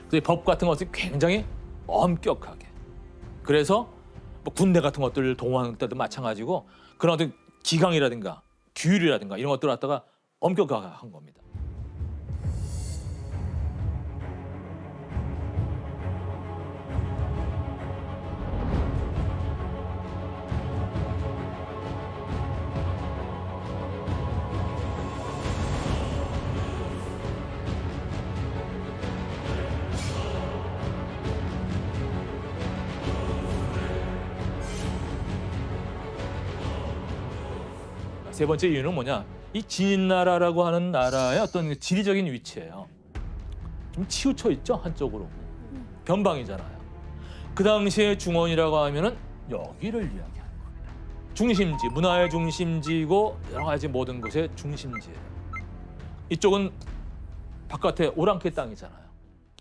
그래서 법 같은 것이 굉장히 엄격하게. 그래서 뭐 군대 같은 것들을 동원할 때도 마찬가지고 그런 어떤 기강이라든가 규율이라든가 이런 것들을 갖다가 엄격하게 한 겁니다. 세 번째 이유는 뭐냐? 이 진나라라고 하는 나라의 어떤 지리적인 위치예요. 좀 치우쳐 있죠, 한쪽으로. 변방이잖아요. 그 당시에 중원이라고 하면은 여기를 이야기하는 겁니다. 중심지, 문화의 중심지고 여러 가지 모든 것의 중심지예요. 이쪽은 바깥에 오랑캐 땅이잖아요.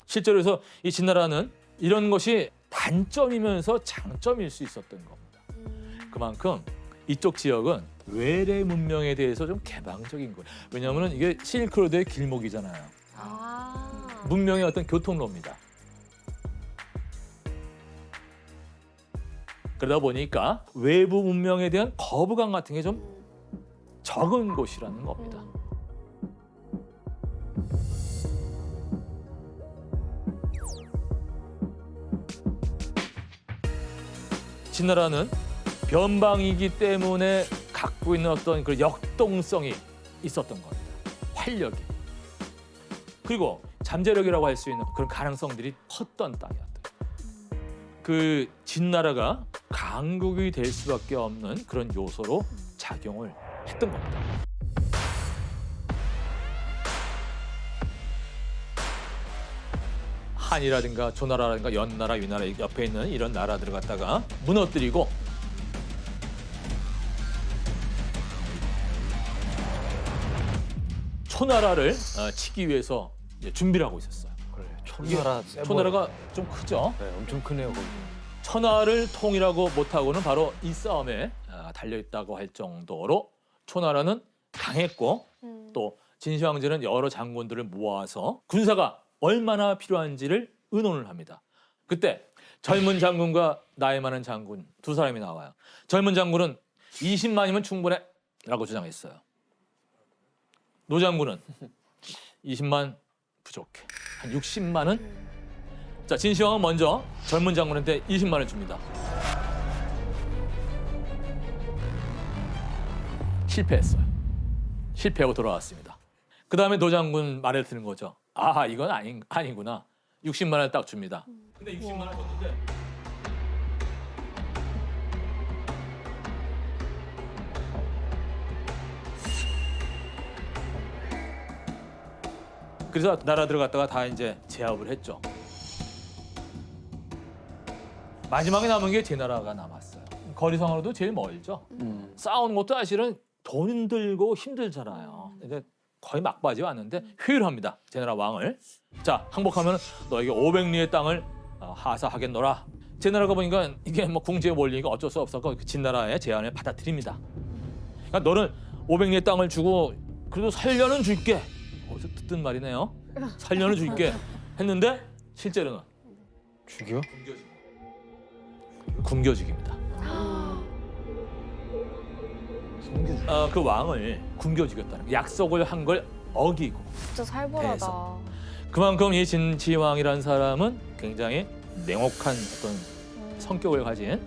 실제로 해서 이 진나라는 이런 것이 단점이면서 장점일 수 있었던 겁니다. 그만큼 이쪽 지역은 외래 문명에 대해서 좀 개방적인 거예요. 왜냐하면 이게 실크로드의 길목이잖아요. 문명의 어떤 교통로입니다. 그러다 보니까 외부 문명에 대한 거부감 같은 게 좀 적은 곳이라는 겁니다. 진나라는 변방이기 때문에 갖고 있는 어떤 그 역동성이 있었던 겁니다. 활력이. 그리고 잠재력이라고 할 수 있는 그런 가능성들이 컸던 땅이었던. 그 진나라가 강국이 될 수밖에 없는 그런 요소로 작용을 했던 겁니다. 한이라든가 조나라라든가 연나라, 위나라 옆에 있는 이런 나라들을 갖다가 무너뜨리고 초나라를 치기 위해서 이제 준비를 하고 있었어요.
초나라
초나라가 좀 크죠.
네, 엄청 크네요. 거기.
천하를 통일하고 못하고는 바로 이 싸움에 달려있다고 할 정도로 초나라는 강했고 또 진시황제는 여러 장군들을 모아서 군사가 얼마나 필요한지를 의논을 합니다. 그때 젊은 장군과 나이 많은 장군 두 사람이 나와요. 젊은 장군은 20만이면 충분해 라고 주장했어요. 노 장군은 20만 부족해. 한 60만은? 자, 진시황은 먼저 젊은 장군한테 20만을 줍니다. 실패했어요. 실패하고 돌아왔습니다. 그 다음에 노장군 말을 듣는 거죠. 아, 이건 아니구나. 60만 원을 딱 줍니다. 근데 60만 원 줬는데 그래서 나라들 갔다가 다 이제 제압을 했죠. 마지막에 남은 게 제 나라가 남았어요. 거리상으로도 제일 멀죠. 싸우는 것도 사실은 돈 들고 힘들잖아요. 근데 거의 막바지 왔는데 회유합니다. 제 나라 왕을. 자, 항복하면 너에게 500리의 땅을 하사하겠노라. 제 나라가 보니까 이게 뭐 궁지에 몰리니까 어쩔 수 없었고 그 진나라의 제안을 받아들입니다. 그러니까 너는 500리의 땅을 주고 그래도 살려는 줄게. 어디서 듣던 말이네요. 살려는 줄게 했는데 실제로는
죽여?
굶겨 죽입니다. 그 왕을 굶겨 죽였다는 거예요. 약속을 한 걸 어기고.
진짜 살벌하다.
해서. 그만큼 이 진시황이라는 사람은 굉장히 냉혹한 어떤 성격을 가진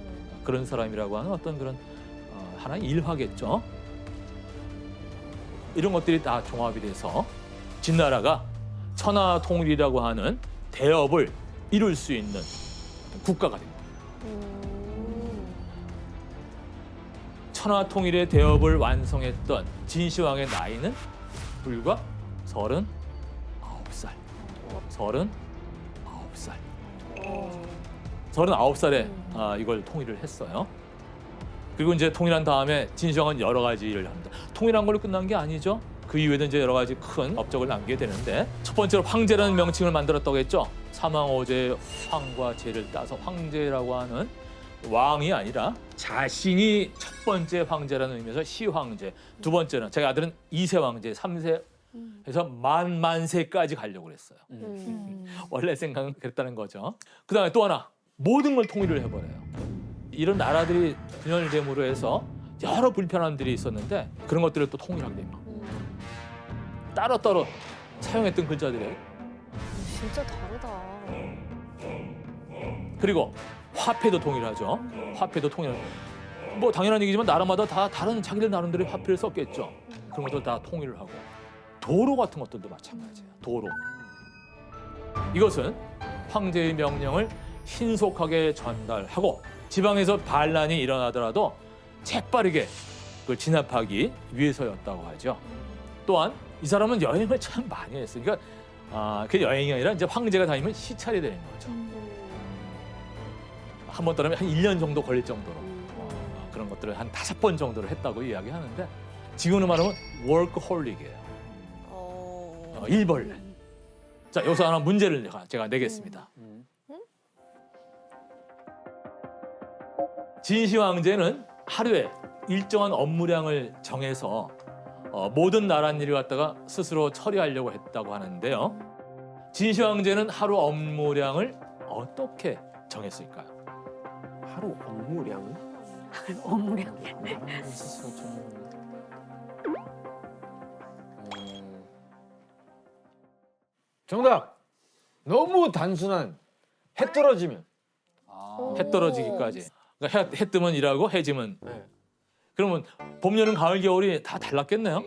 그런 사람이라고 하는 어떤 그런 하나의 일화겠죠. 이런 것들이 다 종합이 돼서 진나라가 천하통일이라고 하는 대업을 이룰 수 있는 국가가 됩니다. 천하통일의 대업을 완성했던 진시황의 나이는 불과 39살. 39살. 39살에 이걸 통일을 했어요. 그리고 이제 통일한 다음에 진시황은 여러 가지 일을 합니다. 통일한 걸로 끝난 게 아니죠. 그 이후에도 이제 여러 가지 큰 업적을 남기게 되는데 첫 번째로 황제라는 명칭을 만들었다고 했죠. 사망오제 황과 제를 따서 황제라고 하는 왕이 아니라 자신이 첫 번째 황제라는 의미에서 시황제, 두 번째는 자기 아들은 2세 황제, 3세 해서 만세까지 가려고 그랬어요. 원래 생각은 그랬다는 거죠. 그다음에 또 하나 모든 걸 통일을 해버려요. 이런 나라들이 분열됨으로 해서 여러 불편함들이 있었는데 그런 것들을 또 통일하게 됩니다. 따로따로 사용했던 글자들이에요.
진짜 다르다.
그리고 화폐도 통일하죠. 화폐도 통일. 뭐 당연한 얘기지만 나라마다 다 다른 자기들 나름대로의 화폐를 썼겠죠. 그런 것들 다 통일을 하고 도로 같은 것들도 마찬가지예요. 도로. 이것은 황제의 명령을 신속하게 전달하고 지방에서 반란이 일어나더라도 재빠르게 그걸 진압하기 위해서였다고 하죠. 또한 이 사람은 여행을 참 많이 했어요. 그러니까 그 여행이 아니라 이제 황제가 다니면 시찰이 되는 거죠. 한 번 떠나면 한 1년 정도 걸릴 정도로 그런 것들을 한 5번 정도를 했다고 이야기하는데 지금으로 말하면 워크홀릭이에요. 일벌레. 자, 여기서 하나 문제를 제가 내겠습니다. 진시 황제는 하루에 일정한 업무량을 정해서 모든 나랏일을 갖다가 스스로 처리하려고 했다고 하는데요. 진시 황제는 하루 업무량을 어떻게 정했을까요?
하루 업무량을?
업무량.
정답. 너무 단순한 해 떨어지면.
해 떨어지기까지. 그러니까 해 뜨면 일하고 해 지면.
네.
그러면 봄, 여름, 가을, 겨울이 다 달랐겠네요.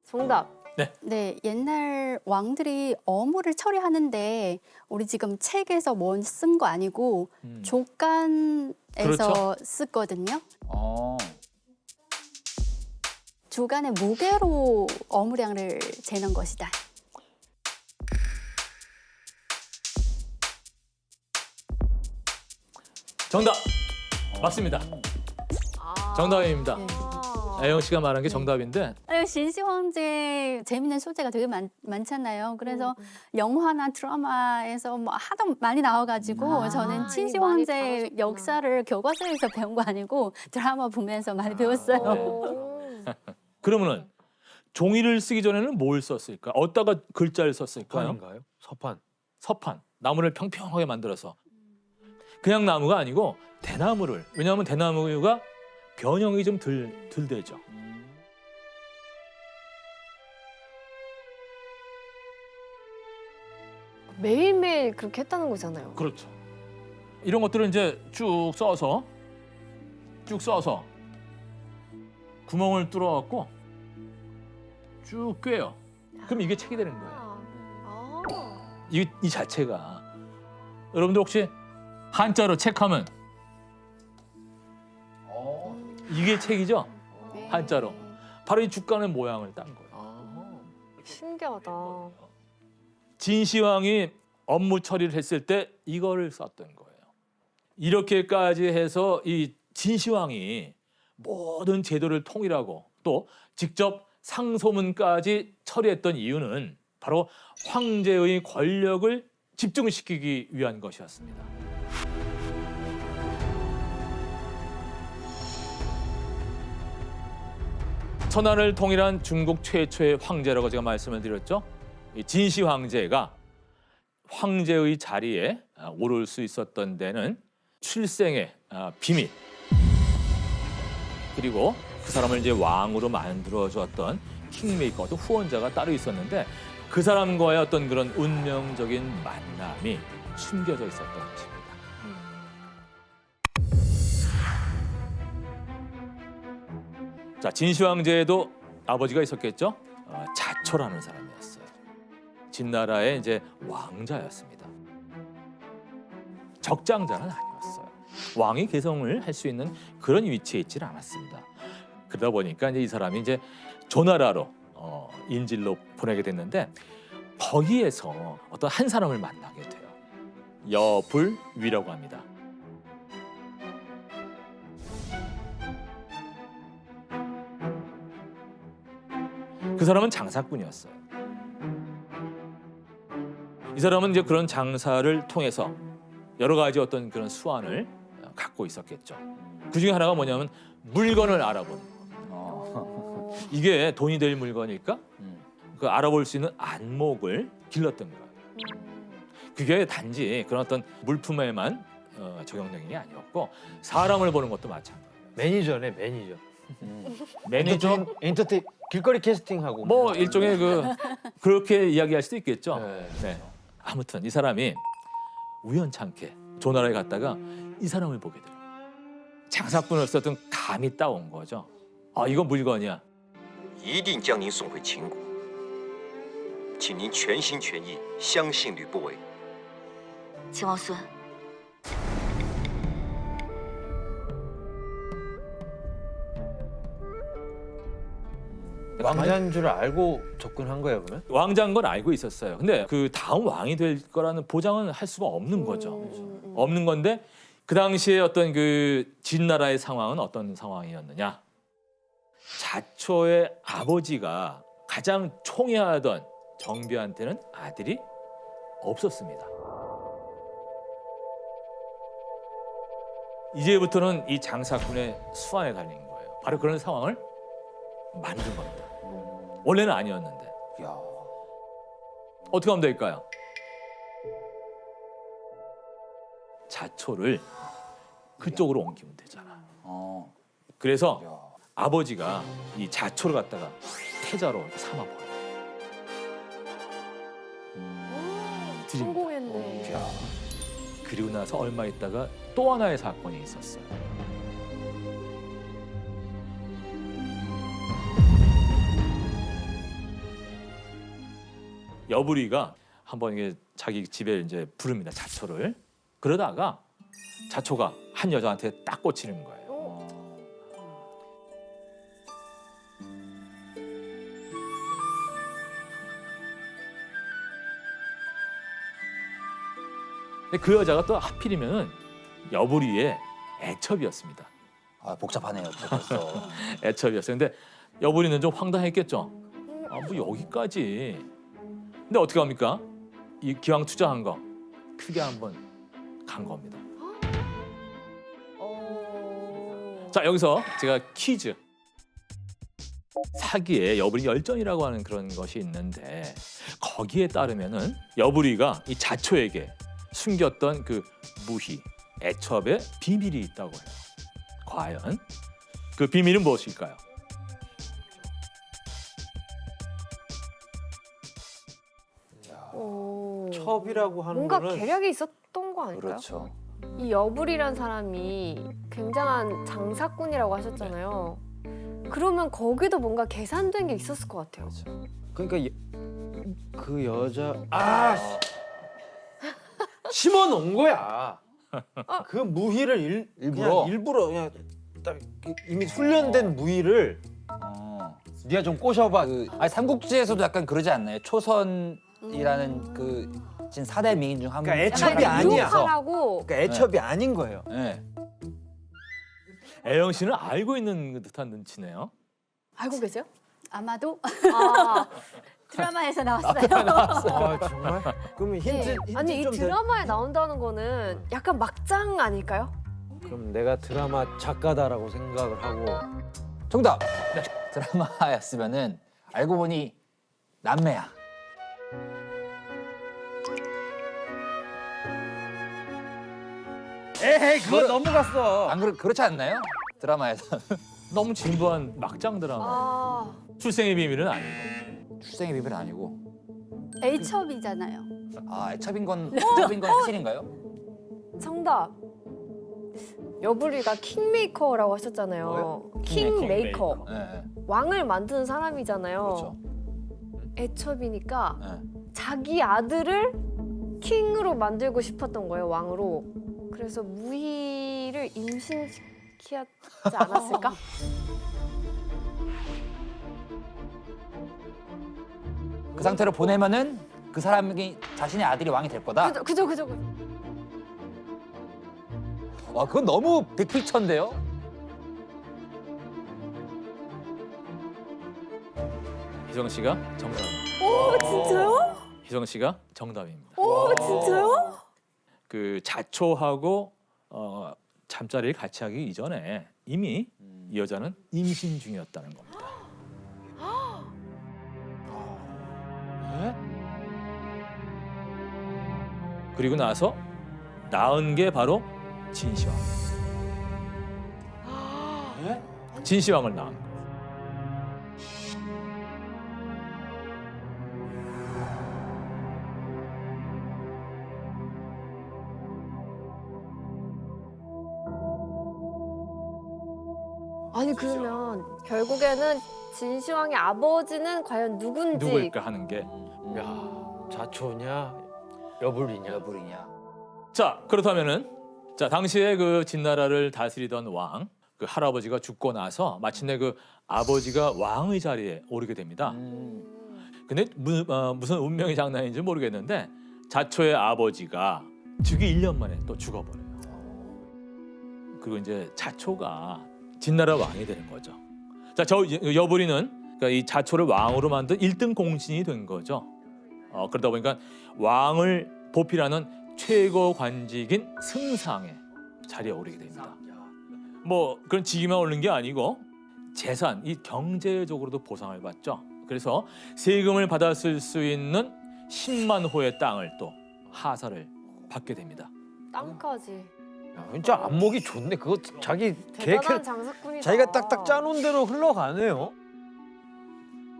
정답.
네, 옛날 왕들이 업무를 처리하는데 우리 지금 책에서 뭐 쓴 거 아니고 조간에서
그렇죠.
쓰거든요.
어.
조간의 무게로 업무량을 재는 것이다.
정답. 맞습니다. 정답입니다. 아영 씨가 말한 게 정답인데
진시 황제 재밌는 소재가 되게 많잖아요. 그래서 영화나 드라마에서 뭐 하도 많이 나와가지고 저는 진시
많이
황제
다루셨구나.
역사를 교과서에서 배운 거 아니고 드라마 보면서 많이 배웠어요.
그러면은 종이를 쓰기 전에는 뭘 썼을까? 어디다가 글자를 썼을까요?
서판인가요? 서판.
서판. 나무를 평평하게 만들어서. 그냥 나무가 아니고 대나무를. 왜냐하면 대나무가 변형이 좀 덜 되죠.
매일매일 그렇게 했다는 거잖아요.
그렇죠. 이런 것들을 이제 쭉 써서 구멍을 뚫어갖고 쭉 꿰요. 그럼 이게 책이 되는 거예요. 이 자체가 여러분들 혹시 한자로 책하면 이게 책이죠? 한자로. 바로 이 죽간의 모양을 딴 거예요.
신기하다.
진시황이 업무 처리를 했을 때 이거를 썼던 거예요. 이렇게까지 해서 이 진시황이 모든 제도를 통일하고 또 직접 상소문까지 처리했던 이유는 바로 황제의 권력을 집중시키기 위한 것이었습니다. 천안을 통일한 중국 최초의 황제라고 제가 말씀을 드렸죠. 이 진시 황제가 황제의 자리에 오를 수 있었던 데는 출생의 비밀, 그리고 그 사람을 이제 왕으로 만들어 주었던 킹메이커, 또 후원자가 따로 있었는데 그 사람과의 어떤 그런 운명적인 만남이 숨겨져 있었던 것입니다. 자, 진시 황제에도 아버지가 있었겠죠? 자초라는 사람이었어요. 진나라의 이제 왕자였습니다. 적장자는 아니었어요. 왕이 개성을 할 수 있는 그런 위치에 있지는 않았습니다. 그러다 보니까 이제 이 사람이 이제 조나라로 인질로 보내게 됐는데 거기에서 어떤 한 사람을 만나게 돼요. 여불위라고 합니다. 그 사람은 장사꾼이었어요. 이 사람은 이제 그런 장사를 통해서 여러 가지 어떤 그런 수완을 갖고 있었겠죠. 그 중에 하나가 뭐냐면 물건을 알아보는 거. 이게 돈이 될 물건일까? 그 알아볼 수 있는 안목을 길렀던 거예요. 그게 단지 그런 어떤 물품에만 적용되는 게 아니었고 사람을 보는 것도 마찬가지예요.
매니저네, 매니저.
매니저
엔터테인 길거리 캐스팅하고
뭐 일종의 그렇게 이야기할 수도 있겠죠.
네.
네. 아무튼 이 사람이 우연찮게 조나라에 갔다가 이 사람을 보게 돼요. 장사꾼을 썼던 감이 따온 거죠. 아, 이건 물건이야.
一定将您送回秦国，请您全心全意相信吕不韦。
秦王孙，
왕자인 줄 알고 접근한 거예요, 그러면?
왕자인 건 알고 있었어요. 근데 그 다음 왕이 될 거라는 보장은 할 수가 없는 거죠. 없는 건데 그 당시에 어떤 그 진나라의 상황은 어떤 상황이었느냐? 자초의 아버지가 가장 총애하던 정비한테는 아들이 없었습니다. 이제부터는 이 장사꾼의 수완에 갈린 거예요. 바로 그런 상황을 만든 겁니다. 원래는 아니었는데. 어떻게 하면 될까요? 자초를 그쪽으로 옮기면 되잖아. 그래서 아버지가 이 자초를 갖다가 태자로 삼아버려요.
성공했네.
그리고 나서 얼마 있다가 또 하나의 사건이 있었어요. 여불이가 한번 이게 자기 집에 이제 부릅니다. 자초를. 그러다가 자초가 한 여자한테 딱 꽂히는 거예요. 근데 그 여자가 또 하필이면 여불이의 애첩이었습니다.
아 복잡하네요. 벌써.
애첩이었어요. 근데 여불이는 좀 황당했겠죠. 아, 뭐 여기까지. 근데 어떻게 합니까? 이 기왕 투자한 거 크게 한번 간 겁니다. 자, 여기서 제가 퀴즈. 사기에 여불이 열전이라고 하는 그런 것이 있는데 거기에 따르면은 여불이가 이 자초에게 숨겼던 그 무희, 애첩의 비밀이 있다고 해요. 과연 그 비밀은 무엇일까요?
첩이라고 하는
뭔가
거는
계략이 있었던 거 아닐까요?
그렇죠.
이 여불이란 사람이 굉장한 장사꾼이라고 하셨잖아요. 그러면 거기도 뭔가 계산된 게 있었을 것 같아요.
그러니까 그 여자 심어 놓은 거야. 그 무희를 일부러 그냥 딱 이미 훈련된 무희를 네가 좀 꼬셔봐.
아니 삼국지에서도 약간 그러지 않나요? 초선이라는 그 진 4대名인 중 한 분.
그러니까 애첩이 아니야.
유혹하라고.
그러니까 애첩이 아닌 거예요.
네.
애영 씨는 알고 있는 듯한 눈치네요.
알고 계세요?
아마도
아,
드라마에서 나왔어요.
아 정말? 그러면
네.
힌트
아니 이
좀 대-
드라마에 나온다는 거는 약간 막장 아닐까요?
그럼 내가 드라마 작가다라고 생각을 하고
정답. 네. 드라마였으면은 알고 보니 남매야.
에헤이 그거 넘어갔어.
안 그렇지 않나요? 드라마에서
너무 진부한 막장 드라마.
아,
출생의 비밀은 아니고.
출생의 비밀은 아니고.
A첩이잖아요.
아 애첩인 건 사실인가요?
정답. 여부리가 킹메이커라고 하셨잖아요. 킹메이커.
네.
왕을 만드는 사람이잖아요.
그렇죠.
애첩이니까
네.
자기 아들을 킹으로 만들고 싶었던 거예요, 왕으로. 그래서 무희를 임신시키지 않았을까?
그 상태로 보내면은 그 사람이 자신의 아들이 왕이 될 거다.
그죠.
와 그건 너무 빅픽처인데요.
희정 씨가 정답입니다.
오, 진짜요?
희정 씨가 정답입니다.
오, 진짜요?
그 자초하고 잠자리를 같이 하기 이전에 이미 이 여자는 임신 중이었다는 겁니다. 그리고 나서 낳은 게 바로 진시황. 진시황을 낳은 거예요.
아니 그러면 결국에는 진시황의 아버지는 과연 누군지
누구일까 하는 게.
야 자초냐 여불이냐.
자, 그렇다면은 자, 당시에 그 진나라를 다스리던 왕, 그 할아버지가 죽고 나서 마침내 그 아버지가 왕의 자리에 오르게 됩니다. 근데 무슨 운명의 장난인지 모르겠는데 자초의 아버지가 즉위 1년 만에 또 죽어버려요. 그리고 이제 자초가 진나라 왕이 되는 거죠. 자, 저 여부리는 그러니까 이 자초를 왕으로 만든 1등 공신이 된 거죠. 그러다 보니까 왕을 보필하는 최고 관직인 승상의 자리에 오르게 됩니다. 뭐 그런 직위만 오른 게 아니고 재산, 이 경제적으로도 보상을 받죠. 그래서 세금을 받았을 수 있는 10만 호의 땅을 또 하사를 받게 됩니다.
땅까지.
야, 진짜 안목이 좋네. 그거 자기
대단한 장사꾼이다.
자기가 딱딱 짜놓은 대로 흘러가네요.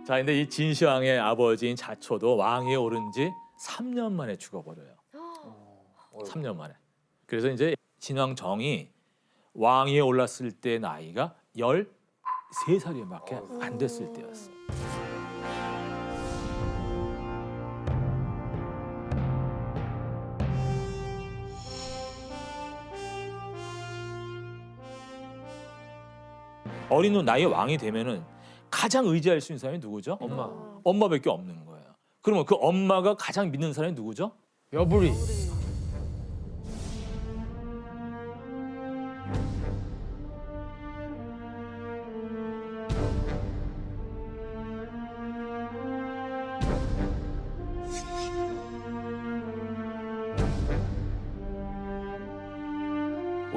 자, 근데 이 진시황의 아버지인 자초도 왕위에 오른 지 3년 만에 죽어버려요. 3년 만에. 그래서 이제 진왕정이 왕위에 올랐을 때 나이가 13살이밖에 안 됐을 때였어요. 어린 나이에 왕이 되면은 가장 의지할 수 있는 사람이 누구죠?
엄마.
엄마밖에 없는 거예요. 그러면 그 엄마가 가장 믿는 사람이 누구죠?
여불이.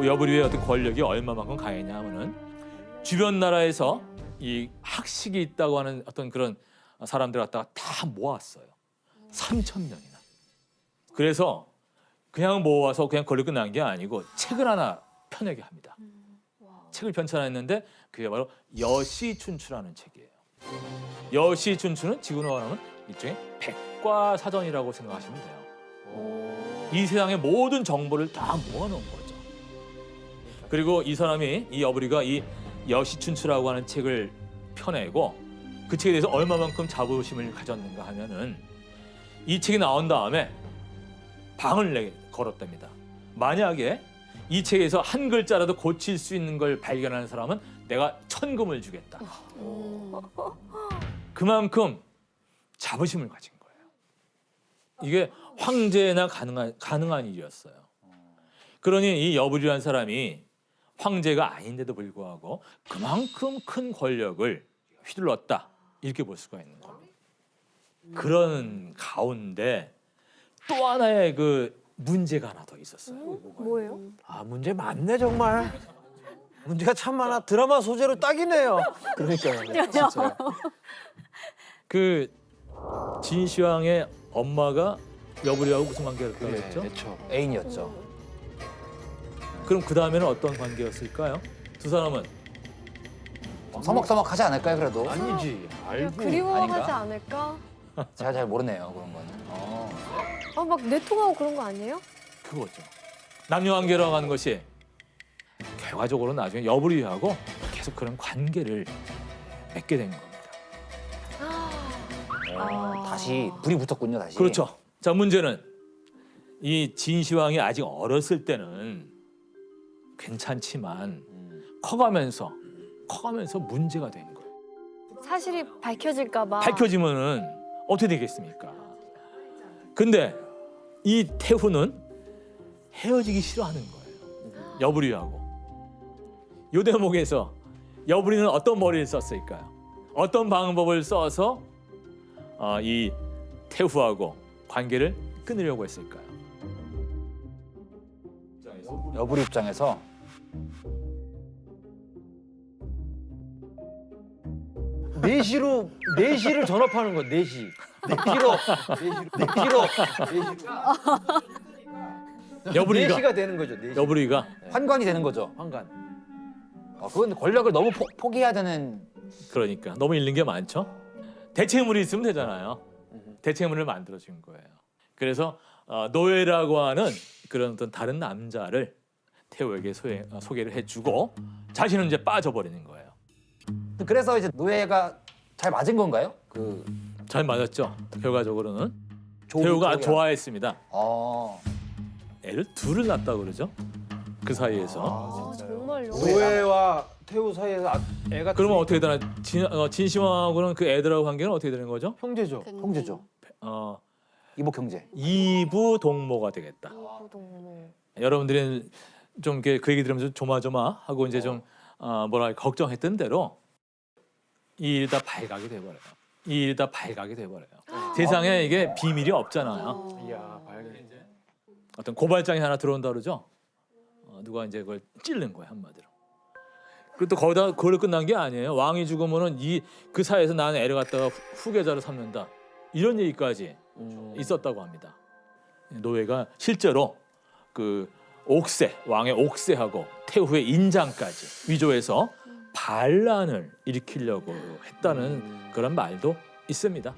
여부리의 어떤 권력이 얼마만큼 강했냐 하면은 주변 나라에서 이 학식이 있다고 하는 어떤 그런 사람들 갖다가 다 모았어요. 3,000명이나. 그래서 그냥 모아서 그냥 권력 끝난 게 아니고 책을 하나 펴내게 합니다. 책을 편찬했는데 그게 바로 여시춘추라는 책이에요. 여시춘추는 지금으로 말하면 일종의 백과사전이라고 생각하시면 돼요. 이 세상의 모든 정보를 다 모아놓은 거죠. 그리고 이 사람이, 이 여부리가 이 여시춘추라고 하는 책을 펴내고 그 책에 대해서 얼마만큼 자부심을 가졌는가 하면은 이 책이 나온 다음에 방을 걸었답니다. 만약에 이 책에서 한 글자라도 고칠 수 있는 걸 발견하는 사람은 내가 천금을 주겠다. 그만큼 자부심을 가진 거예요. 이게 황제나 가능한 일이었어요. 그러니 이 여불이라는 사람이 황제가 아닌데도 불구하고 그만큼 큰 권력을 휘둘렀다. 이렇게 볼 수가 있는 겁니다. 그런 가운데 또 하나의 그 문제가 하나 더 있었어요.
뭐예요?
아 문제 많네 정말. 문제가 참 많아. 드라마 소재로 딱이네요.
그러니까요. 진짜.
그 진시황의 엄마가 여불이하고 무슨 관계였다고 했죠?
그렇죠. 애인이었죠.
그럼 그 다음에는 어떤 관계였을까요? 두 사람은
서먹서먹하지 않을까요, 그래도?
아니지. 알고
그리워하지
아닌가?
않을까?
제가 잘 모르네요, 그런 거는.
아, 막 내통하고 그런 거 아니에요?
그거죠. 남녀 관계라고 하는 것이 결과적으로 나중에 여불이하고 계속 그런 관계를 맺게 된 겁니다.
다시 불이 붙었군요, 다시.
그렇죠. 자, 문제는 이 진시황이 아직 어렸을 때는 괜찮지만 커가면서 문제가 된 거예요.
사실이 밝혀질까 봐.
밝혀지면은 어떻게 되겠습니까? 근데 이 태후는 헤어지기 싫어하는 거예요. 여불이하고. 요 대목에서 여불이는 어떤 머리를 썼을까요? 어떤 방법을 써서 이 태후하고 관계를 끊으려고 했을까요?
여불이 입장에서
내시를 전업하는 거. 내시. 내시로.
여불이가
내시가 되는 거죠. 내시.
여불이가
환관이 되는 거죠.
황간.
그건 권력을 너무 포기해야 되는.
그러니까 너무 잃는 게 많죠. 대체물이 있으면 되잖아요. 대체물을 만들어준 거예요. 그래서 노예라고 하는 그런 어떤 다른 남자를 태우에게 소개를 해주고 자신은 이제 빠져버리는 거예요.
그래서 이제 노예가 잘 맞은 건가요?
잘 맞았죠. 결과적으로는
조기
태우가
쪽이랑.
좋아했습니다.
아,
애를 둘을 낳았다 그러죠. 그 사이에서.
아, 정말요?
노예와 태우 사이에서 애가
그러면 어떻게 되나? 진시황하고는 그 애들하고 관계는 어떻게 되는 거죠?
형제죠.
형제죠. 이복 형제.
이부 동모가 되겠다.
이부동물.
여러분들은 좀 그 얘기 들으면서 조마조마하고 이제 좀 뭐랄 걱정했던 대로 이 일이 다 발각이 돼버려요. 이 일이 다 발각이 돼버려요. 세상에 이게 비밀이 없잖아요.
이야, 발견.
어떤 고발장이 하나 들어온다 그러죠. 누가 이제 그걸 찔른 거예요, 한마디로. 그리고 또 거기다 그걸로 끝난 게 아니에요. 왕이 죽으면은 그 사이에서 나는 애를 갖다가 후계자로 삼는다. 이런 얘기까지 있었다고 합니다. 노예가 실제로 그 왕의 옥새하고 태후의 인장까지 위조해서 반란을 일으키려고 했다는 그런 말도 있습니다.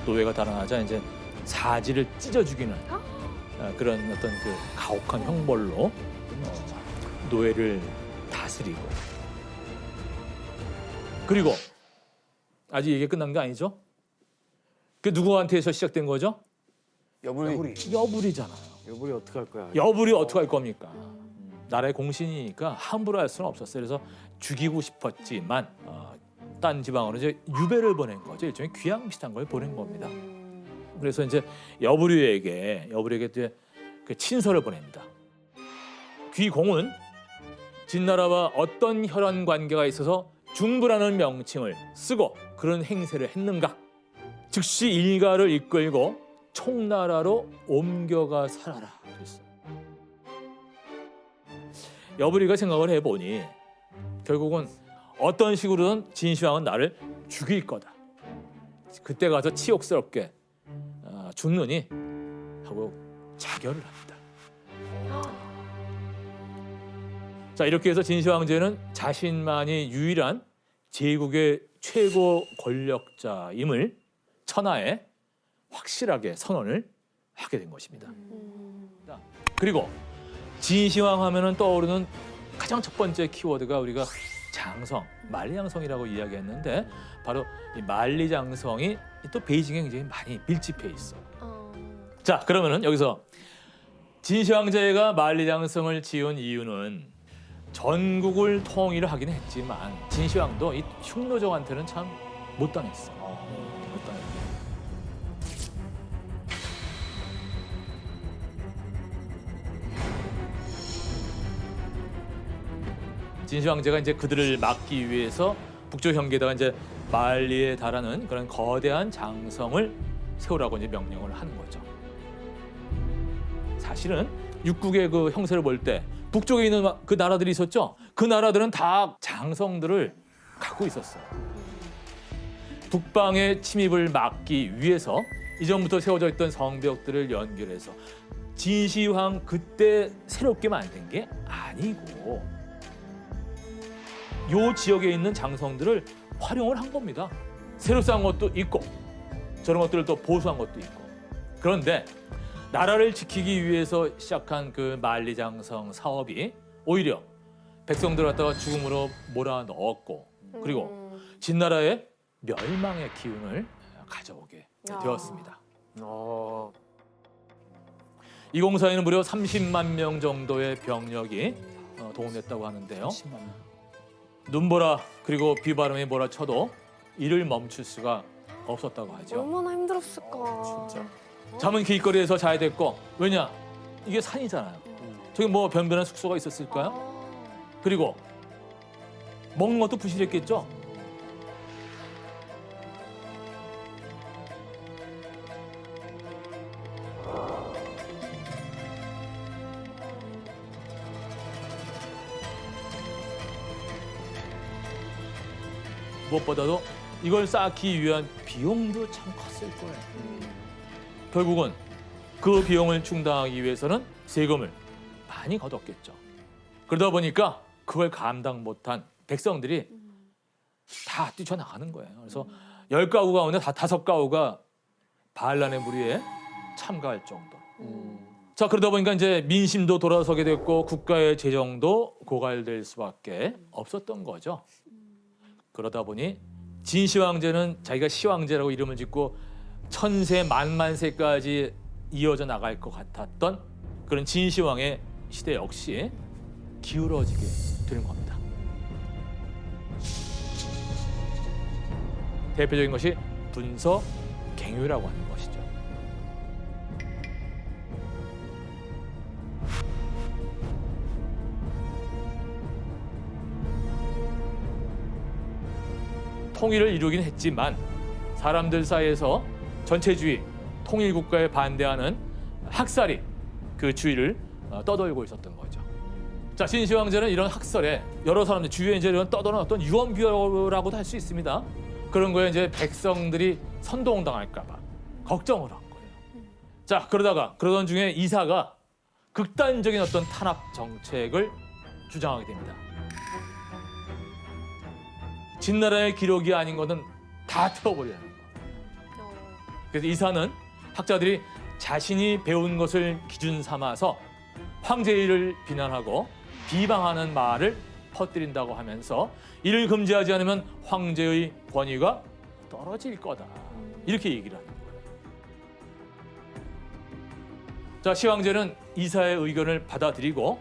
노예가 달아나자 이제 사지를 찢어 죽이는 그런 어떤 그 가혹한 형벌로 노예를 다스리고, 그리고 아직 이게 끝난 게 아니죠. 그 누구한테서 시작된 거죠? 여불이잖아요.
여불이 어떻게 할 거야?
여불이 어떻게 할 겁니까? 나라의 공신이니까 함부로 할 수는 없었어요. 그래서 죽이고 싶었지만 딴 지방으로 이제 유배를 보낸 거죠. 일종의 귀양 비슷한 걸 보낸 겁니다. 그래서 이제 여불이에게 이제 그 친서를 보냅니다. 귀공은 진나라와 어떤 혈연 관계가 있어서 중부라는 명칭을 쓰고 그런 행세를 했는가? 즉시 일가를 이끌고 총나라로 옮겨가 살아라. 그랬어요. 여불이가 생각을 해보니 결국은 어떤 식으로든 진시황은 나를 죽일 거다. 그때 가서 치욕스럽게 죽느니 하고 자결을 합니다. 자, 이렇게 해서 진시황제는 자신만이 유일한 제국의 최고 권력자임을 천하에 확실하게 선언을 하게 된 것입니다. 그리고 진시황 하면은 떠오르는 가장 첫 번째 키워드가 우리가 장성, 만리장성이라고 이야기했는데 바로 이 만리장성이 또 베이징에 굉장히 많이 밀집해 있어. 자, 그러면은 여기서 진시황제가 만리장성을 지은 이유는 전국을 통일을 하긴 했지만 진시황도 이 흉노정한테는 참 못당했어. 못당했어. 진시황제가 이제 그들을 막기 위해서 북쪽 현계에다가 이제 만리에 달하는 그런 거대한 장성을 세우라고 이제 명령을 하는 거죠. 사실은 육국의 그 형세를 볼 때 북쪽에 있는 그 나라들이 있었죠. 그 나라들은 다 장성들을 갖고 있었어요. 북방의 침입을 막기 위해서 이전부터 세워져 있던 성벽들을 연결해서 진시황 그때 새롭게 만든 게 아니고 요 지역에 있는 장성들을 활용을 한 겁니다. 새로 쌓은 것도 있고 저런 것들을 또 보수한 것도 있고. 그런데 나라를 지키기 위해서 시작한 그 만리장성 사업이 오히려 백성들을 갖다가 죽음으로 몰아넣었고 그리고 진나라의 멸망의 기운을 가져오게 되었습니다. 이 공사에는 무려 30만 명 정도의 병력이 동원됐다고 하는데요. 눈보라 그리고 비바람이 몰아쳐도 이를 멈출 수가 없었다고 하죠.
얼마나 힘들었을까.
진짜. 잠은 길거리에서 자야 됐고 왜냐? 이게 산이잖아요. 저기 뭐 변변한 숙소가 있었을까요? 그리고 먹는 것도 부실했겠죠? 무엇보다도 이걸 쌓기 위한 비용도 참 컸을 거예요. 결국은 그 비용을 충당하기 위해서는 세금을 많이 걷었겠죠. 그러다 보니까 그걸 감당 못한 백성들이 다 뛰쳐나가는 거예요. 그래서 10가구 가운데 다 5가구가 반란의 무리에 참가할 정도. 자, 그러다 보니까 이제 민심도 돌아서게 됐고 국가의 재정도 고갈될 수밖에 없었던 거죠. 그러다 보니 진시황제는 자기가 시황제라고 이름을 짓고 천세 만만세까지 이어져 나갈 것 같았던 그런 진시황의 시대 역시 기울어지게 되는 겁니다. 대표적인 것이 분서갱유라고 하는 것이죠. 통일을 이루긴 했지만 사람들 사이에서 전체주의, 통일국가에 반대하는 학살이 그 주의를 떠돌고 있었던 거죠. 자, 진시황제는 이런 학살에 여러 사람들 주위에 이제 이런 떠도는 어떤 유언비어라고도 할 수 있습니다. 그런 거에 이제 백성들이 선동당할까봐 걱정을 한 거예요. 자, 그러던 중에 이사가 극단적인 어떤 탄압 정책을 주장하게 됩니다. 진나라의 기록이 아닌 것은 다 틀어버리라는 거. 그래서 이사는 학자들이 자신이 배운 것을 기준 삼아서 황제를 비난하고 비방하는 말을 퍼뜨린다고 하면서 이를 금지하지 않으면 황제의 권위가 떨어질 거다. 이렇게 얘기를 하는 거예요. 자, 시황제는 이사의 의견을 받아들이고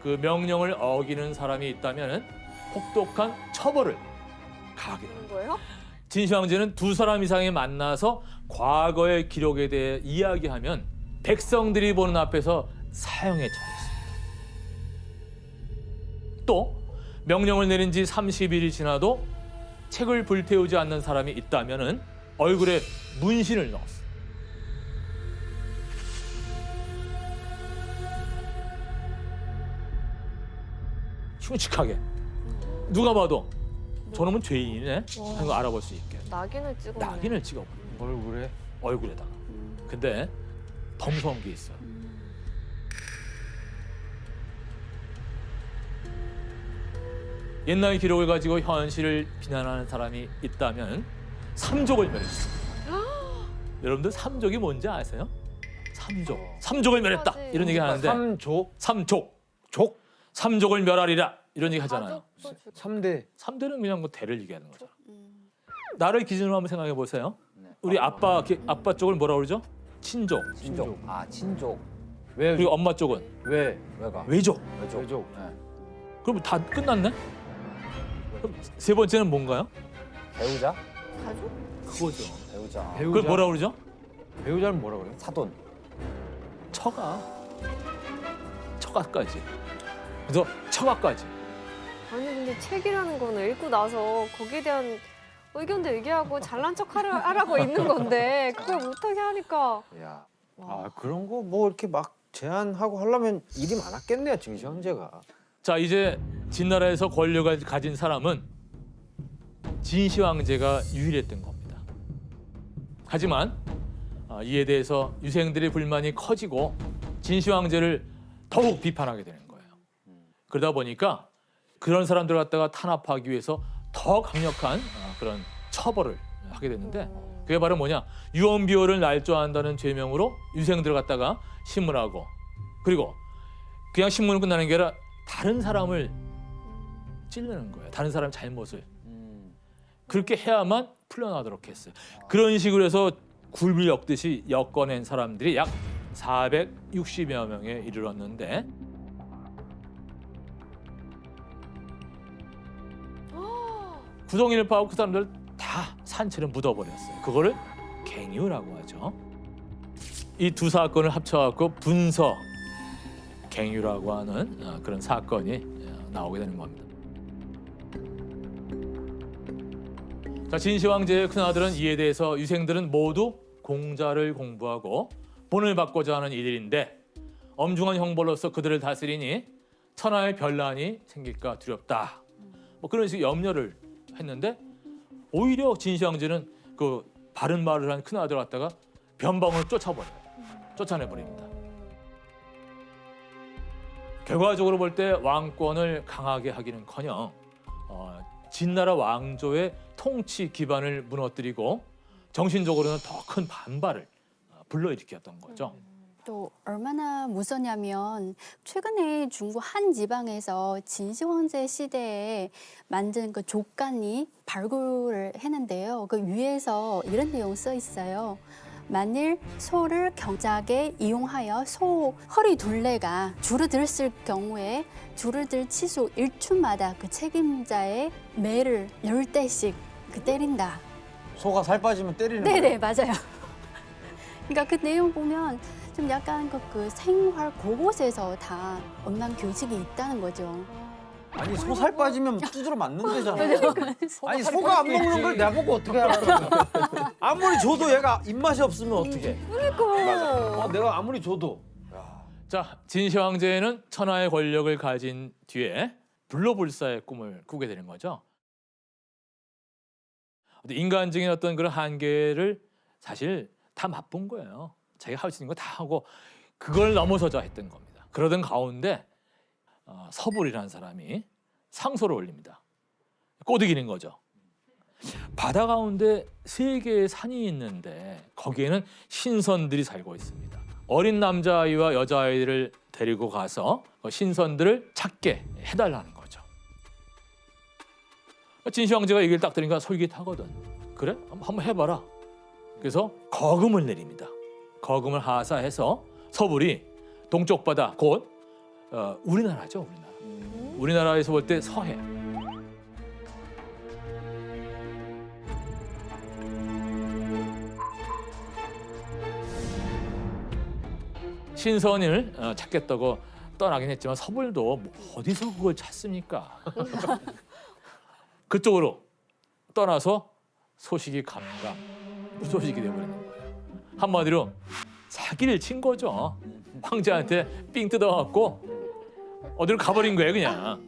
그 명령을 어기는 사람이 있다면 혹독한 처벌을 가하게 됩니다.
거예요?
진시황제는 2사람 이상이 만나서 과거의 기록에 대해 이야기하면 백성들이 보는 앞에서 사형에 처했습니다. 또 명령을 내린 지 30일이 지나도 책을 불태우지 않는 사람이 있다면 얼굴에 문신을 넣었어요. 흉측하게 누가 봐도 저놈은 죄인이네 하는 거 알아볼 수 있게
낙인을 찍어.
낙인을 찍어버려. 얼굴에다가. 근데 더 무서운 게 있어요. 옛날 기록을 가지고 현실을 비난하는 사람이 있다면 삼족을 멸했습니다. 여러분들 삼족이 뭔지 아세요? 삼족을 멸했다 이런 얘기 하는데 삼족 삼족을 멸하리라 이런 얘기 하잖아요. 3대는 그냥 뭐 대를 얘기하는 거죠. 나를 기준으로 한번 생각해 보세요. 우리 아빠 쪽을 뭐라 그러죠? 친족.
아, 친족.
그리고 엄마 쪽은
왜가?
외족.
네.
그럼 다 끝났네? 그럼 세 번째는 뭔가요?
배우자?
그거죠.
배우자.
그걸 뭐라 그러죠?
배우자는 뭐라 그래요?
사돈.
처가까지. 그래서 처가까지.
아니 근데 책이라는 거는 읽고 나서 거기에 대한 의견도 얘기하고 잘난 척 하라고 있는 건데 그걸 못하게 하니까.
야, 그런 거 뭐 이렇게 막 제안하고 하려면 일이 많았겠네요, 진시 황제가.
자, 이제 진나라에서 권력을 가진 사람은 진시 황제가 유일했던 겁니다. 하지만 이에 대해서 유생들의 불만이 커지고 진시 황제를 더욱 비판하게 되는 거예요. 그러다 보니까 그런 사람들 갖다가 탄압하기 위해서 더 강력한 그런 처벌을 하게 됐는데 그게 바로 뭐냐? 유언비어를 날조한다는 죄명으로 유생들을 갖다가 신문하고 그리고 그냥 신문은 끝나는 게 아니라 다른 사람을 찌르는 거예요. 다른 사람 잘못을. 그렇게 해야만 풀려나도록 했어요. 그런 식으로 해서 굴을 엮듯이 엮어낸 사람들이 약 460여 명에 이르렀는데 구덩이를 파고 그 사람들 다 산채로 묻어버렸어요. 그거를 갱유라고 하죠. 이 두 사건을 합쳐갖고 분서 갱유라고 하는 그런 사건이 나오게 되는 겁니다. 자, 진시 황제의 큰아들은 이에 대해서 유생들은 모두 공자를 공부하고 본을 받고자 하는 이들인데 엄중한 형벌로서 그들을 다스리니 천하의 변란이 생길까 두렵다. 뭐 그런 식의 염려를 했는데 오히려 진시 황제는 그 바른 말을 한 큰아들 갖다가 변방으로 쫓아내버립니다. 결과적으로 볼 때 왕권을 강하게 하기는커녕 진나라 왕조의 통치 기반을 무너뜨리고 정신적으로는 더 큰 반발을 불러일으켰던 거죠.
또 얼마나 무서냐면 최근에 중국 한 지방에서 진시 황제 시대에 만든 그 족간이 발굴을 했는데요. 그 위에서 이런 내용 써 있어요. 만일 소를 경작에 이용하여 소 허리 둘레가 줄어들었을 경우에 줄어들 치수 1초마다 그 책임자의 매를 10대씩 때린다.
소가 살 빠지면 때리는
네네, 맞아요. 그러니까 그 내용 보면 좀 약간 그 생활 곳곳에서 다 엄난 교직이 있다는 거죠.
아니 소 살 빠지면 두드러 맞는 데잖아.
그러니까.
아니 소가 안 먹는 걸 나보고 어떻게 알아? 아무리 줘도 얘가 입맛이 없으면 어떻게?
그러니까.
내가 아무리 줘도.
자, 진시 황제는 천하의 권력을 가진 뒤에 불로불사의 꿈을 꾸게 되는 거죠. 인간적인 어떤 그런 한계를 사실 다 맛본 거예요. 자기가 할 수 있는 거 다 하고 그걸 넘어서자 했던 겁니다. 그러던 가운데 서불이라는 사람이 상소를 올립니다. 꼬드기는 거죠. 바다 가운데 3개의 산이 있는데 거기에는 신선들이 살고 있습니다. 어린 남자아이와 여자아이들을 데리고 가서 신선들을 찾게 해달라는 거죠. 진시 황제가 얘기를 딱 들으니까 솔깃하거든. 그래? 한번 해봐라. 그래서 거금을 내립니다. 거금을 하사해서 서불이 동쪽 바다 곧 우리나라죠, 우리나라. 우리나라에서 볼 때 서해. 신선을 찾겠다고 떠나긴 했지만 서불도 뭐 어디서 그걸 찾습니까? 그쪽으로 떠나서 소식이 무소식이 돼버리는 거예요. 한마디로 사기를 친 거죠. 황제한테 삥 뜯어갖고 어디로 가버린 거예요, 그냥.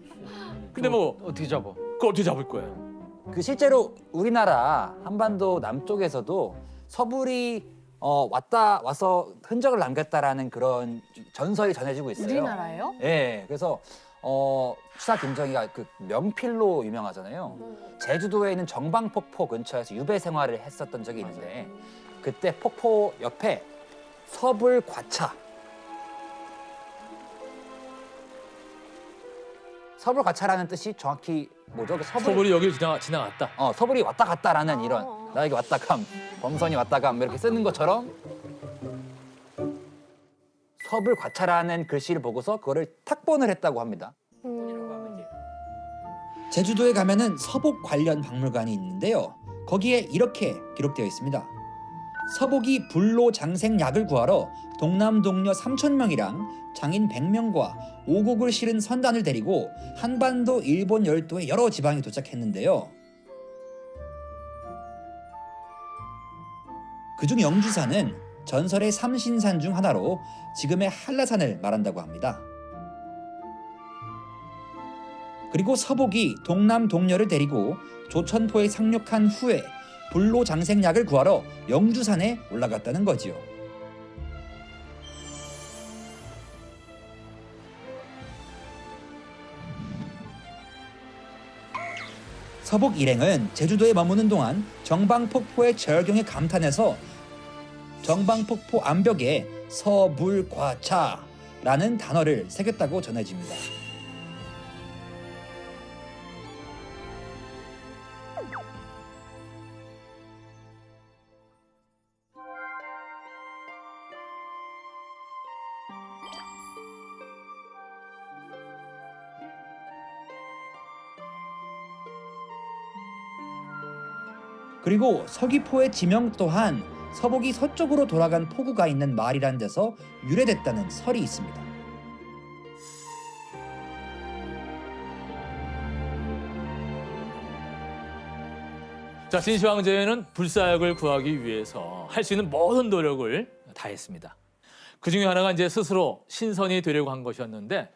근데 뭐
어떻게 잡아?
그거 어떻게 잡을 거예요?
그 실제로 우리나라 한반도 남쪽에서도 서불이 와서 흔적을 남겼다라는 그런 전설이 전해지고 있어요.
우리나라예요?
네, 그래서 추사 김정희가 그 명필로 유명하잖아요. 제주도에 있는 정방폭포 근처에서 유배 생활을 했었던 적이 있는데 그때 폭포 옆에 서불과차. 서불과차라는 뜻이 정확히 뭐죠? 그
서불이 여기를 지나갔다.
서불이 왔다 갔다라는 이런 나에게 왔다 감, 범선이 왔다 감 이렇게 쓰는 것처럼 서불과차라는 글씨를 보고서 그거를 탁본을 했다고 합니다.
제주도에 가면은 서복 관련 박물관이 있는데요. 거기에 이렇게 기록되어 있습니다. 서복이 불로 장생약을 구하러 동남 동녀 3,000명이랑 장인 100명과 오곡을 실은 선단을 데리고 한반도 일본 열도의 여러 지방에 도착했는데요. 그중 영주산은 전설의 삼신산 중 하나로 지금의 한라산을 말한다고 합니다. 그리고 서복이 동남 동녀를 데리고 조천포에 상륙한 후에 불로 장생약을 구하러 영주산에 올라갔다는 거지요. 서복 일행은 제주도에 머무는 동안 정방폭포의 절경에 감탄해서 정방폭포 암벽에 서불과차라는 단어를 새겼다고 전해집니다. 그리고 서귀포의 지명 또한 서복이 서쪽으로 돌아간 포구가 있는 마을이라는 데서 유래됐다는 설이 있습니다.
자, 진시 황제는 불사약을 구하기 위해서 할 수 있는 모든 노력을 다했습니다. 그 중에 하나가 이제 스스로 신선이 되려고 한 것이었는데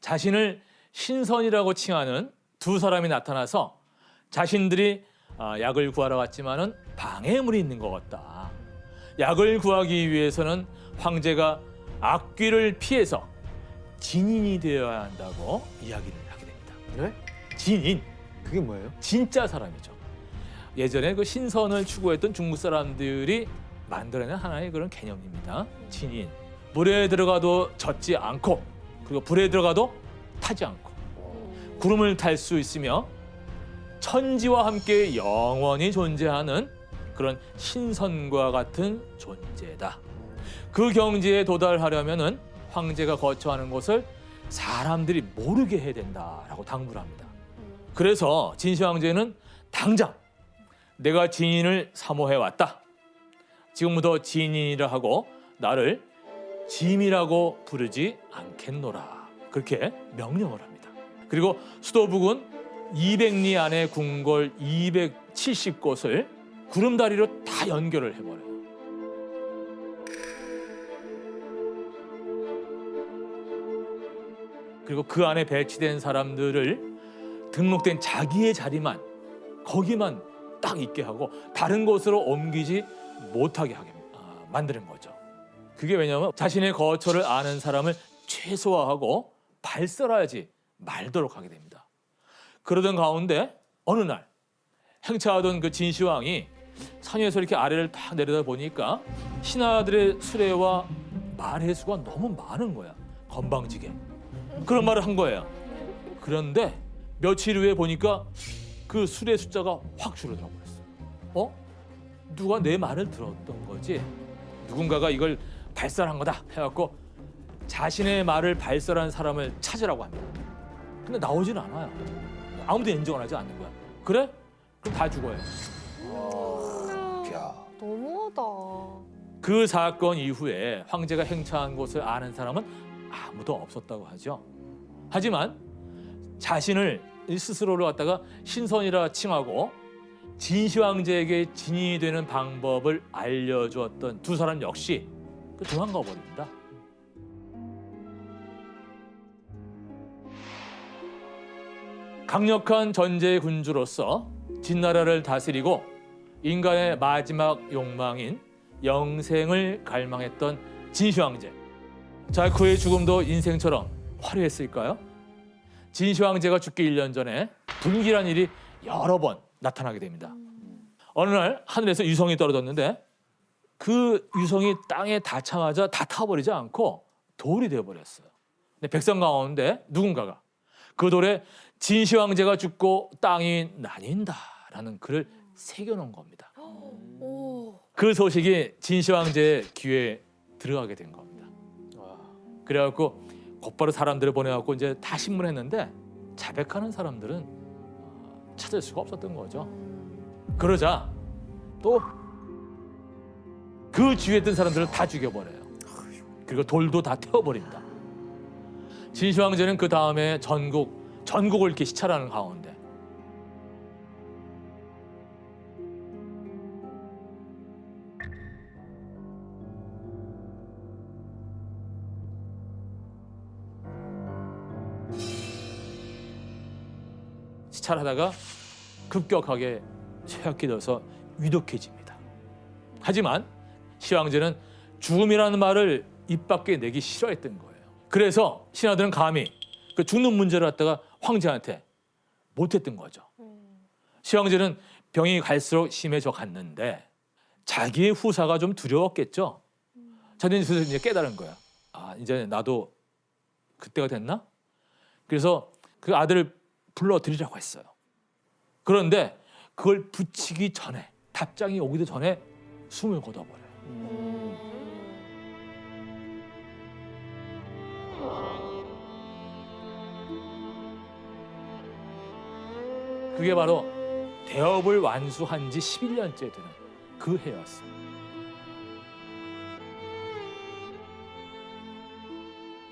자신을 신선이라고 칭하는 두 사람이 나타나서 자신들이 약을 구하러 갔지만은 방해물이 있는 것 같다. 약을 구하기 위해서는 황제가 악귀를 피해서 진인이 되어야 한다고 이야기를 하게 됩니다.
네?
진인.
그게 뭐예요?
진짜 사람이죠. 예전에 그 신선을 추구했던 중국 사람들이 만들어낸 하나의 그런 개념입니다. 진인. 물에 들어가도 젖지 않고 그리고 불에 들어가도 타지 않고 구름을 탈 수 있으며 천지와 함께 영원히 존재하는 그런 신선과 같은 존재다. 그 경지에 도달하려면은 황제가 거처하는 곳을 사람들이 모르게 해야 된다라고 당부를 합니다. 그래서 진시 황제는 당장 내가 진인을 사모해왔다. 지금부터 진인이라 하고 나를 짐이라고 부르지 않겠노라. 그렇게 명령을 합니다. 그리고 수도북은 200리 안에 궁궐 270곳을 구름다리로 다 연결을 해버려요. 그리고 그 안에 배치된 사람들을 등록된 자기의 자리만 거기만 딱 있게 하고 다른 곳으로 옮기지 못하게 하게 만드는 거죠. 그게 왜냐하면 자신의 거처를 아는 사람을 최소화하고 발설하지 말도록 하게 됩니다. 그러던 가운데 어느 날 행차하던 그 진시황이 산 위에서 이렇게 아래를 딱 내려다 보니까 신하들의 수레와 말의 수가 너무 많은 거야. 건방지게. 그런 말을 한 거예요. 그런데 며칠 후에 보니까 그 수레 숫자가 확 줄어들어 버렸어. 누가 내 말을 들었던 거지? 누군가가 이걸 발설한 거다 해갖고 자신의 말을 발설한 사람을 찾으라고 합니다. 근데 나오지는 않아요. 아무도 인정을 하지 않는 거야. 그래? 그럼 다 죽어요.
너무하다.
그 사건 이후에 황제가 행차한 곳을 아는 사람은 아무도 없었다고 하죠. 하지만 자신을 스스로를 갖다가 신선이라 칭하고 진시 황제에게 진인이 되는 방법을 알려주었던 두 사람 역시 도망가 버립니다. 강력한 전제 군주로서 진나라를 다스리고 인간의 마지막 욕망인 영생을 갈망했던 진시 황제. 자, 그의 죽음도 인생처럼 화려했을까요? 진시 황제가 죽기 1년 전에 불길한 일이 여러 번 나타나게 됩니다. 어느 날 하늘에서 유성이 떨어졌는데 그 유성이 땅에 닿자마자 다 타버리지 않고 돌이 되어버렸어요. 근데 백성 가운데 누군가가 그 돌에 진시 황제가 죽고 땅이 나뉜다라는 글을 새겨놓은 겁니다. 그 소식이 진시 황제의 귀에 들어가게 된 겁니다. 그래갖고 곧바로 사람들을 보내갖고 이제 다 신문했는데 자백하는 사람들은 찾을 수가 없었던 거죠. 그러자 또 그 주위에 있던 사람들을 다 죽여버려요. 그리고 돌도 다 태워버립니다. 진시 황제는 그 다음에 전국을 이렇게 시찰하는 가운데 시찰하다가 급격하게 쇠약이 들어서 위독해집니다. 하지만 시황제는 죽음이라는 말을 입 밖에 내기 싫어했던 거예요. 그래서 신하들은 감히 그 죽는 문제를 갖다가 황제한테 못했던 거죠. 시황제는 병이 갈수록 심해져 갔는데 자기의 후사가 좀 두려웠겠죠. 자기는 이제 깨달은 거야. 아, 이제 나도 그때가 됐나? 그래서 그 아들을 불러들이라고 했어요. 그런데 그걸 붙이기 전에, 답장이 오기도 전에 숨을 거둬버려요. 그게 바로 대업을 완수한 지 11년째 되는 그 해였어요.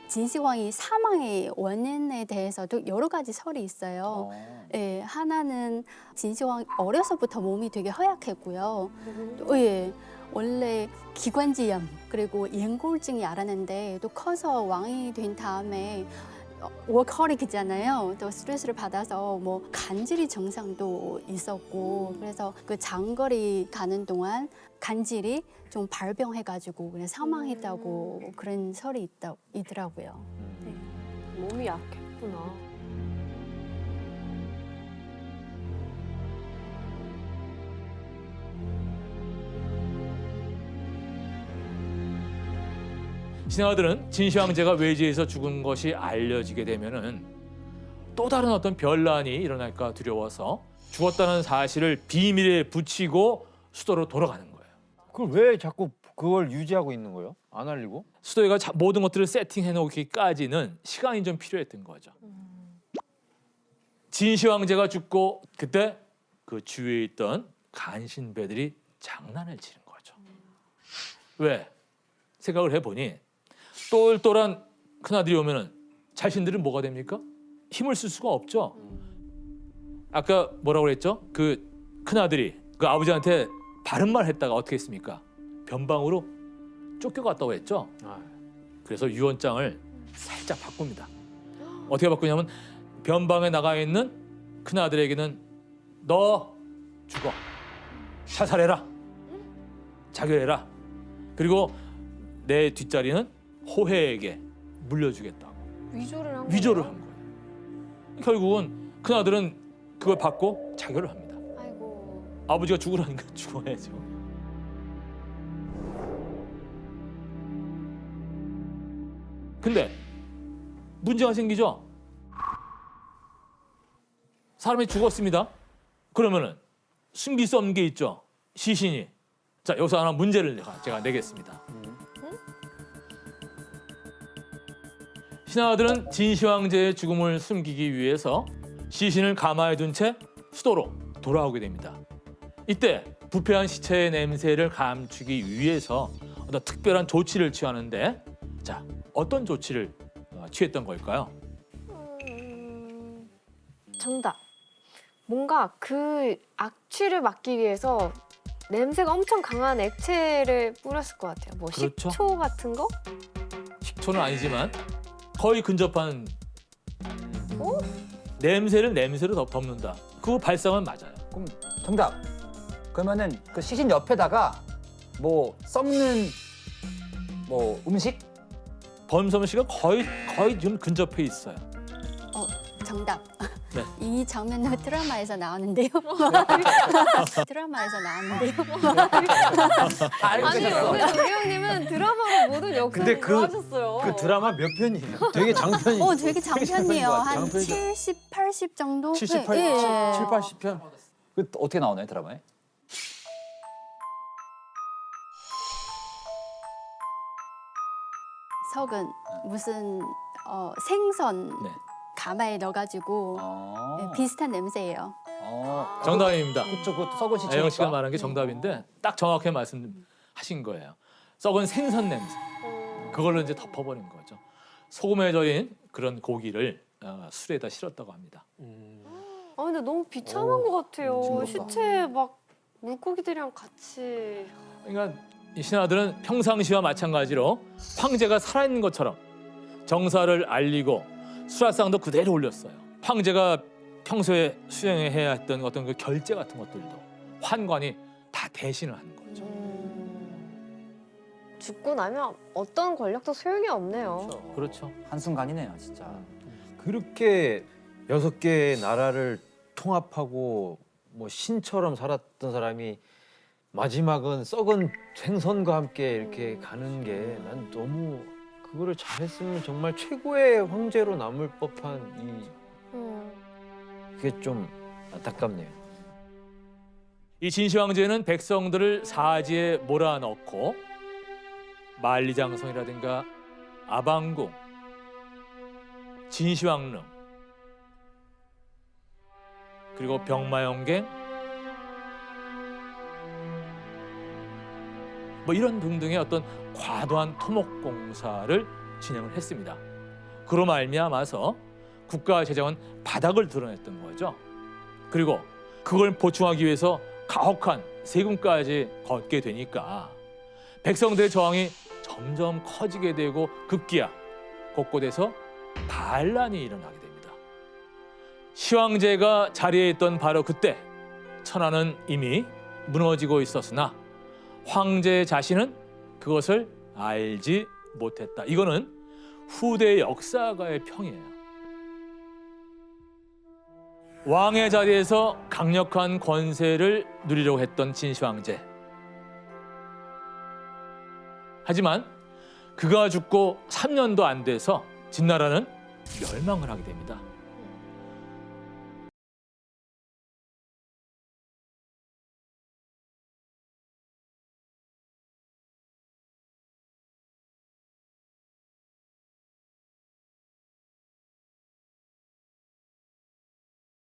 진시황이 사망의 원인에 대해서도 여러 가지 설이 있어요. 예, 하나는 진시황 어려서부터 몸이 되게 허약했고요. 또, 예, 원래 기관지염 그리고 연골증이 앓았는데 또 커서 왕이 된 다음에 워커릭이잖아요. 또 스트레스를 받아서 뭐 간질이 증상도 있었고 그래서 그 장거리 가는 동안 간질이 좀 발병해가지고 그냥 사망했다고 그런 설이 있더라고요.
몸이 약했구나.
신하들은 진시 황제가 외지에서 죽은 것이 알려지게 되면은 또 다른 어떤 변란이 일어날까 두려워서 죽었다는 사실을 비밀에 붙이고 수도로 돌아가는 거예요.
그걸 왜 자꾸 그걸 유지하고 있는 거예요? 안 알리고?
수도회가 모든 것들을 세팅해 놓기까지는 시간이 좀 필요했던 거죠. 진시 황제가 죽고 그때 그 주위에 있던 간신배들이 장난을 치는 거죠. 왜? 생각을 해보니 똘똘한 큰아들이 오면은 자신들은 뭐가 됩니까? 힘을 쓸 수가 없죠. 아까 뭐라고 그랬죠? 그 큰아들이 그 아버지한테 바른 말 했다가 어떻게 했습니까? 변방으로 쫓겨갔다고 했죠. 그래서 유언장을 살짝 바꿉니다. 어떻게 바꾸냐면 변방에 나가 있는 큰아들에게는 너 죽어. 자살해라. 자결해라. 그리고 내 뒷자리는 호해에게 물려주겠다고 위조를 한 거예요. 결국은 큰아들은 그걸 받고 자결을 합니다.
아이고.
아버지가 죽으라니까 죽어야죠. 근데 문제가 생기죠. 사람이 죽었습니다. 그러면은 숨길 수 없는 게 있죠. 시신이. 자, 여기서 하나 문제를 제가 내겠습니다. 신하들은 진시 황제의 죽음을 숨기기 위해서 시신을 가마에 둔 채 수도로 돌아오게 됩니다. 이때 부패한 시체의 냄새를 감추기 위해서 어떤 특별한 조치를 취하는데, 자, 어떤 조치를 취했던 걸까요?
정답. 뭔가 그 악취를 막기 위해서 냄새가 엄청 강한 액체를 뿌렸을 것 같아요. 뭐
그렇죠.
식초 같은 거?
식초는 아니지만 거의 근접한
어?
냄새를 냄새로 덮는다. 그 발상은 맞아요.
그럼 정답. 그러면은 그 시신 옆에다가 뭐 썩는 뭐 음식?
범섬 씨가 거의 좀 근접해 있어요.
정답.
네.
이 장면은 드라마에서 나오는데요. 드라마에서 나오는데요.
아니 오늘 우리 형님은 드라마로 모든 역할을 다 하셨어요.
그 드라마 몇 편이에요? 되게 장편이.
되게 장편이에요. 한
장편이죠.
70, 80 정도?
70,
네, 예.
7, 80편.
그 어떻게 나오나요 드라마에?
석은 무슨 생선
네.
가마에 넣어가지고 네, 비슷한 냄새예요.
정답입니다.
그쵸, 그 썩은 시체니까.
아영 씨가 말한 게 정답인데 딱 정확하게 말씀하신 거예요. 썩은 생선 냄새. 그걸로 이제 덮어버린 거죠. 소금에 절인 그런 고기를 술에다 실었다고 합니다.
아 근데 너무 비참한 것 같아요. 시체에 막 물고기들이랑 같이.
그러니까 이 신하들은 평상시와 마찬가지로 황제가 살아있는 것처럼 정사를 알리고 수라상도 그대로 올렸어요. 황제가 평소에 수행해야 했던 어떤 그 결제 같은 것들도 환관이 다 대신을 하는 거죠.
죽고 나면 어떤 권력도 소용이 없네요.
그렇죠.
한순간이네요, 진짜.
그렇게 6개의 나라를 통합하고 뭐 신처럼 살았던 사람이 마지막은 썩은 생선과 함께 이렇게 가는 게 난 너무 그거를 잘했으면 정말 최고의 황제로 남을 법한 그게 좀 안타깝네요.
이 진시황제는 백성들을 사지에 몰아넣고 만리장성이라든가 아방궁, 진시황릉, 그리고 병마용갱 뭐 이런 등등의 어떤 과도한 토목 공사를 진행을 했습니다. 그로 말미암아서 국가 재정은 바닥을 드러냈던 거죠. 그리고 그걸 보충하기 위해서 가혹한 세금까지 걷게 되니까 백성들의 저항이 점점 커지게 되고 급기야 곳곳에서 반란이 일어나게 됩니다. 시황제가 자리에 있던 바로 그때 천하는 이미 무너지고 있었으나 황제 자신은 그것을 알지 못했다. 이거는 후대 역사가의 평이에요. 왕의 자리에서 강력한 권세를 누리려고 했던 진시황제. 하지만 그가 죽고 3년도 안 돼서 진나라는 멸망을 하게 됩니다.